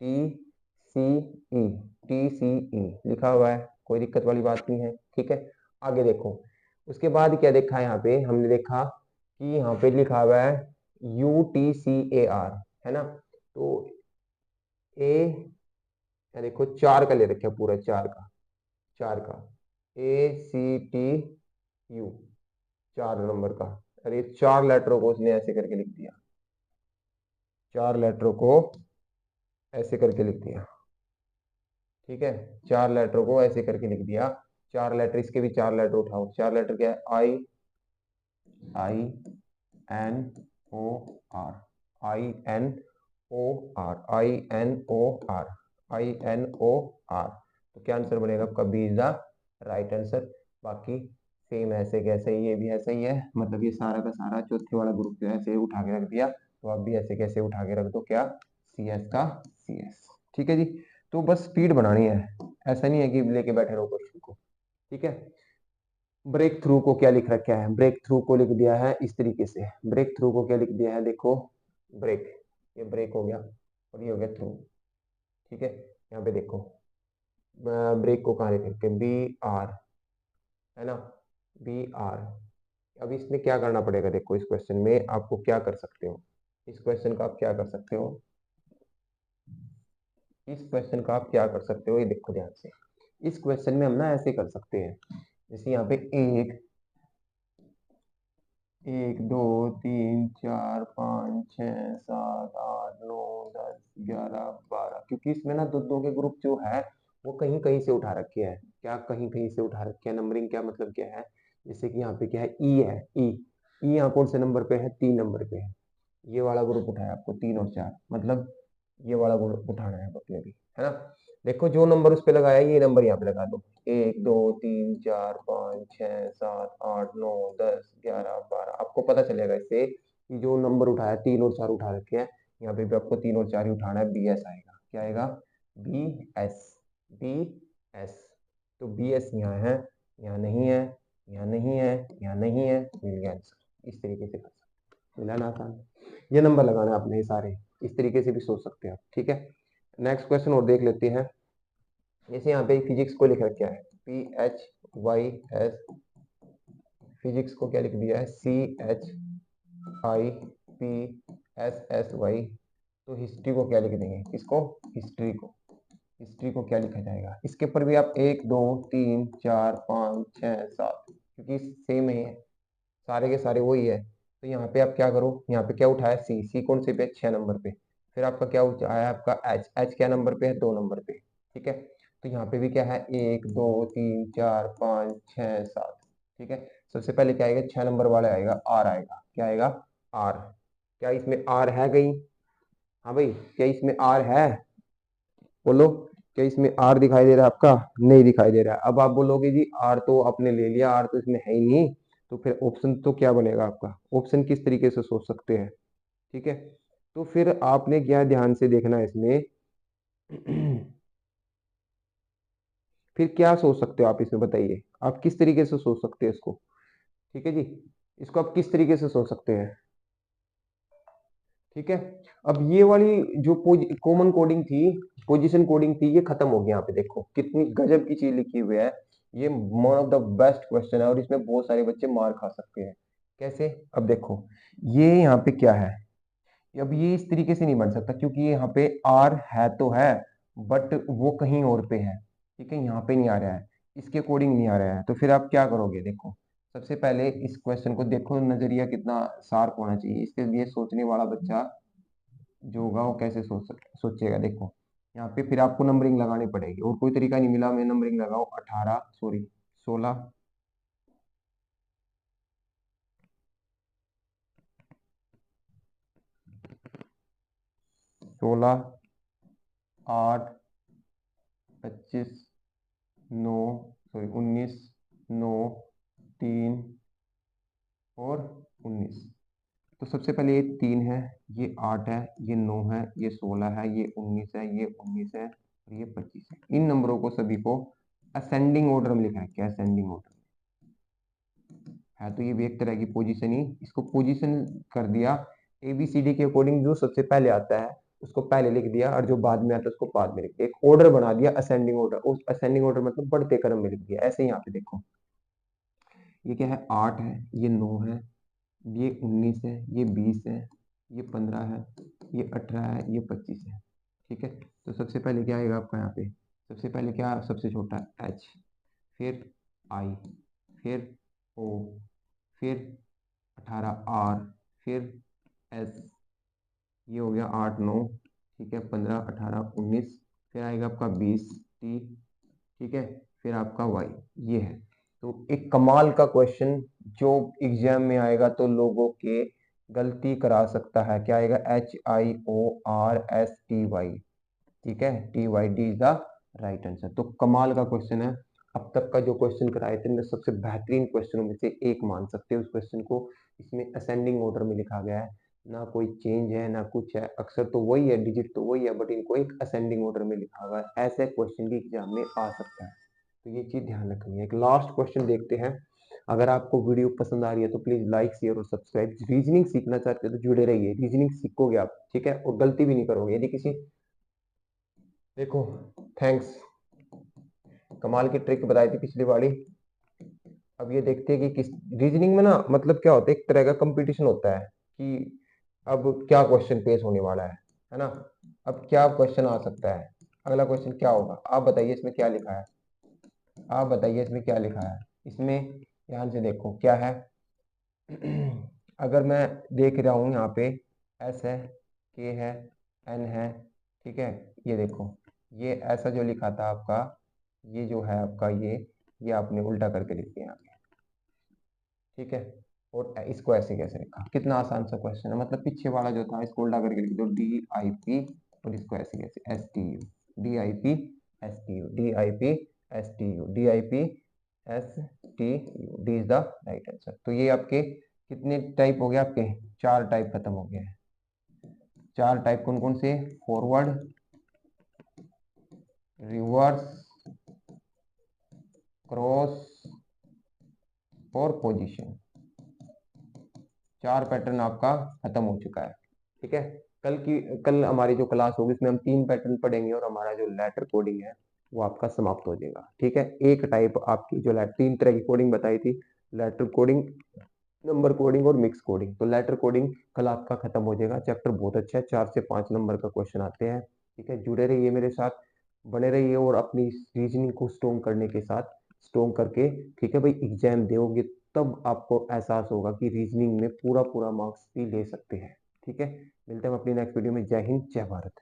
T C E, T C E लिखा हुआ है, कोई दिक्कत वाली बात नहीं है। ठीक है, आगे देखो, उसके बाद क्या देखा है, यहाँ पे हमने देखा कि यहाँ पे लिखा हुआ है U T C A R, है ना, तो ए, या देखो 4 का ले रखा है, पूरा 4 का, 4 का, ए सी टी यू, 4 नंबर का, अरे 4 लेटरों को उसने ऐसे करके लिख दिया, 4 लेटरों को ऐसे करके लिख दिया। ठीक है, 4 लेटरों को ऐसे करके लिख दिया, 4 लेटर, इसके भी 4 लेटर उठाओ, 4 लेटर क्या है, I, I N O R, I N O R, I N O R, I N O R, तो क्या आंसर बनेगा आपका, B is the right answer. बाकी सेम ऐसे कैसे, ये भी ऐसा ही है, मतलब ये सारा का सारा चौथे वाला ग्रुप जो है ऐसे उठा के रख दिया, तो आप भी ऐसे कैसे उठा के रख दो, क्या, सी एस का सी एस। ठीक है जी, तो बस स्पीड बनानी है, ऐसा नहीं है कि लेके बैठे रहो क्वेश्चन को। ठीक है, ब्रेक थ्रू को क्या लिख रखा है, ब्रेक थ्रू को लिख दिया है इस तरीके से, ब्रेक थ्रू को क्या लिख दिया है, देखो ब्रेक, ये ब्रेक हो गया और ये हो गया थ्रू। ठीक है, यहाँ पे देखो ब्रेक को कहाँ लिख रखे, बी आर, है ना, बी आर। अब इसमें क्या करना पड़ेगा, देखो इस क्वेश्चन में आपको क्या कर सकते हो, इस क्वेश्चन का आप क्या कर सकते हो, इस क्वेश्चन का आप क्या कर सकते हो, ये देखो ध्यान से। इस क्वेश्चन में हम ना ऐसे कर सकते हैं, जैसे यहाँ पे एक, एक दो तीन चार पाँच छः सात आठ नौ 10 11 12, क्योंकि इसमें ना दो दो के ग्रुप जो है वो कहीं कहीं से उठा रखे हैं, क्या कहीं कहीं से उठा रखे हैं, नंबरिंग क्या मतलब क्या है, जैसे कि यहाँ पे क्या है, ई है, ई, ई यहाँ कौन से नंबर पे है, 3 नंबर पे है, ये वाला ग्रुप उठाया आपको 3 और 4, मतलब ये वाला ग्रुप उठाना है आपको अभी, है ना। देखो जो नंबर उस पे लगाया ये नंबर यहाँ पे लगा दो, 1 2 3 4 5 6 7 8 9 10 11 12, आपको पता चलेगा इससे कि जो नंबर उठाया 3 और 4 उठा रखे हैं, यहाँ पे भी आपको 3 और 4 ही उठाना है, बी एस आएगा, क्या आएगा, बी एस, बी एस। तो बी एस यहाँ है, यहाँ नहीं है, यहाँ नहीं है, यहाँ नहीं है, मिल गया आंसर, इस तरीके से कर सकते, मिला ना आसान। ये नंबर लगाना है आपने ये सारे, इस तरीके से भी सोच सकते हैं आप, ठीक है। नेक्स्ट क्वेश्चन और देख लेते हैं, जैसे यहाँ पे फिजिक्स को लिखा क्या है, P H Y S, physics को क्या लिख दिया है, C H I P S S Y, तो हिस्ट्री को क्या लिख देंगे, इसको हिस्ट्री को, हिस्ट्री को क्या लिखा जाएगा, इसके ऊपर भी आप 1 2 3 4 5 6 7, क्योंकि सेम है, सारे के सारे वही है, तो यहाँ पे आप क्या करो, यहाँ पे क्या उठाया, सी, सी कौन से पे, 6 नंबर पे, फिर आपका क्या आया, आपका एच, एच क्या नंबर पे है, 2 नंबर पे, ठीक है। तो यहाँ पे भी क्या है, 1 2 3 4 5 6 7, ठीक है। सबसे पहले क्या आएगा, 6 नंबर वाला आएगा, आर आएगा, क्या आएगा, आर, क्या इसमें आर है कहीं, हाँ भाई, क्या इसमें आर है, बोलो, क्या इसमें आर दिखाई दे रहा है आपका, नहीं दिखाई दे रहा है। अब आप बोलोगे जी आर तो आपने ले लिया, आर तो इसमें है ही नहीं, तो फिर ऑप्शन तो क्या बनेगा आपका, ऑप्शन किस तरीके से सोच सकते हैं, ठीक है। तो फिर आपने क्या ध्यान से देखना है इसमें फिर क्या सोच सकते हो आप इसमें, बताइए आप किस तरीके से सोच सकते हैं इसको, ठीक है जी, इसको आप किस तरीके से सोच सकते हैं, ठीक है। अब ये वाली जो कॉमन कोडिंग थी, पोजीशन कोडिंग थी, ये खत्म हो गई, यहाँ पे देखो कितनी गजब की चीज लिखी हुई है, ये one of the best question है और इसमें बहुत सारे बच्चे मार खा सकते हैं, कैसे, अब देखो ये यहाँ पे क्या है, अब ये इस तरीके से नहीं बन सकता क्योंकि ये यहाँ पे आर है तो है, बट वो कहीं और पे है, ठीक है, यहाँ पे नहीं आ रहा है, इसके अकॉर्डिंग नहीं आ रहा है, तो फिर आप क्या करोगे, देखो सबसे पहले इस क्वेश्चन को देखो, नजरिया कितना शार्प होना चाहिए, इसके लिए सोचने वाला बच्चा जो होगा वो कैसे सोचेगा, देखो यहाँ पे फिर आपको नंबरिंग लगानी पड़ेगी, और कोई तरीका नहीं मिला, मैं नंबरिंग लगाओ 18 सॉरी 16, 16 8 25 9 सॉरी 19 9 3 और 19, तो सबसे पहले ये 3 है, ये 8 है, ये 9 है, ये 16 है, ये 19 है, ये 19 है और ये 25 है, इन नंबरों को सभी को असेंडिंग ऑर्डर में लिखा है, क्या असेंडिंग ऑर्डर है, तो ये भी एक तरह की पोजीशन ही, इसको पोजीशन कर दिया, एबीसीडी के अकॉर्डिंग जो सबसे पहले आता है उसको पहले लिख दिया और जो बाद में आता है उसको बाद में लिख दिया, एक ऑर्डर बना दिया असेंडिंग ऑर्डर, उस असेंडिंग ऑर्डर मतलब बढ़ते क्रम में लिख दिया, ऐसे ही यहाँ पे देखो ये क्या है, 8 है, ये 9 है, ये 19 है, ये 20 है, ये 15 है, ये 18 है, ये 25 है, ठीक है। तो सबसे पहले क्या आएगा आपका यहाँ पे, सबसे पहले क्या, सबसे छोटा एच, फिर आई, फिर ओ, फिर 18 आर, फिर एस, ये हो गया 8 9, ठीक है, 15 18 19, फिर आएगा आपका 20 टी, ठीक है, फिर आपका वाई, ये है। तो एक कमाल का क्वेश्चन जो एग्जाम में आएगा तो लोगों के गलती करा सकता है, क्या आएगा, HIORSTY, ठीक है, TYD is the right answer, तो कमाल का क्वेश्चन है, अब तक का जो क्वेश्चन कराए थे मैं सबसे बेहतरीन क्वेश्चनों में से एक मान सकते हो उस क्वेश्चन को, इसमें असेंडिंग ऑर्डर में लिखा गया है, ना कोई चेंज है ना कुछ है, अक्सर तो वही है, डिजिट तो वही है, बट इनको एक असेंडिंग ऑर्डर में लिखा हुआ है, ऐसे क्वेश्चन भी एग्जाम में आ सकता है, तो ये चीज ध्यान रखनी है। एक लास्ट क्वेश्चन देखते हैं, अगर आपको वीडियो पसंद आ रही है तो प्लीज लाइक शेयर और सब्सक्राइब। रीजनिंग सीखना चाहते हो तो जुड़े रहिए, रीजनिंग सीखोगे आप, ठीक है, और गलती भी नहीं करोगे। यदि किसी, देखो, थैंक्स, कमाल की ट्रिक बताई थी पिछली बारी। अब ये देखते हैं कि किस रीजनिंग में ना, मतलब क्या होता है, एक तरह का कंपटीशन होता है कि अब क्या क्वेश्चन पेश होने वाला है ना, अब क्या क्वेश्चन आ सकता है, अगला क्वेश्चन क्या होगा, आप बताइए इसमें क्या लिखा है, आप बताइए इसमें क्या लिखा है। इसमें ध्यान से देखो क्या है। अगर मैं देख रहा हूँ यहाँ पे एस है, के है, एन है, ठीक है, ये देखो, ये ऐसा जो लिखा था आपका, ये जो है आपका ये आपने उल्टा करके लिख दिया यहाँ पे, ठीक है, और इसको ऐसे कैसे लिखा, कितना आसान सा क्वेश्चन है, मतलब पीछे वाला जो था इसको उल्टा करके लिख दो, डी आई पी, और इसको ऐसे कैसे, S T U, D I P S T U, D I P S T U, D I P S T U, D is the right answer. तो ये आपके कितने टाइप हो गए, आपके 4 टाइप खत्म हो गए हैं। 4 टाइप कौन कौन से, फॉरवर्ड, रिवर्स, क्रॉस और पोजीशन, 4 पैटर्न आपका खत्म हो चुका है, ठीक है। कल हमारी जो क्लास होगी इसमें हम 3 पैटर्न पढ़ेंगे और हमारा जो लेटर कोडिंग है वो आपका समाप्त हो जाएगा, ठीक है। एक टाइप आपकी जो 3 तरह की कोडिंग बताई थी, लेटर कोडिंग, नंबर कोडिंग और मिक्स कोडिंग, तो लेटर कोडिंग कल आपका खत्म हो जाएगा। चैप्टर बहुत अच्छा है, 4 से 5 नंबर का क्वेश्चन आते हैं, ठीक है। जुड़े रहिए मेरे साथ, बने रहिए, और अपनी रीजनिंग को स्ट्रॉन्ग करने के साथ, स्ट्रॉन्ग करके, ठीक है भाई, एग्जाम दोगे तब आपको एहसास होगा कि रीजनिंग में पूरा पूरा मार्क्स भी ले सकते हैं, ठीक है। मिलते हैं अपनी नेक्स्ट वीडियो में। जय हिंद, जय भारत।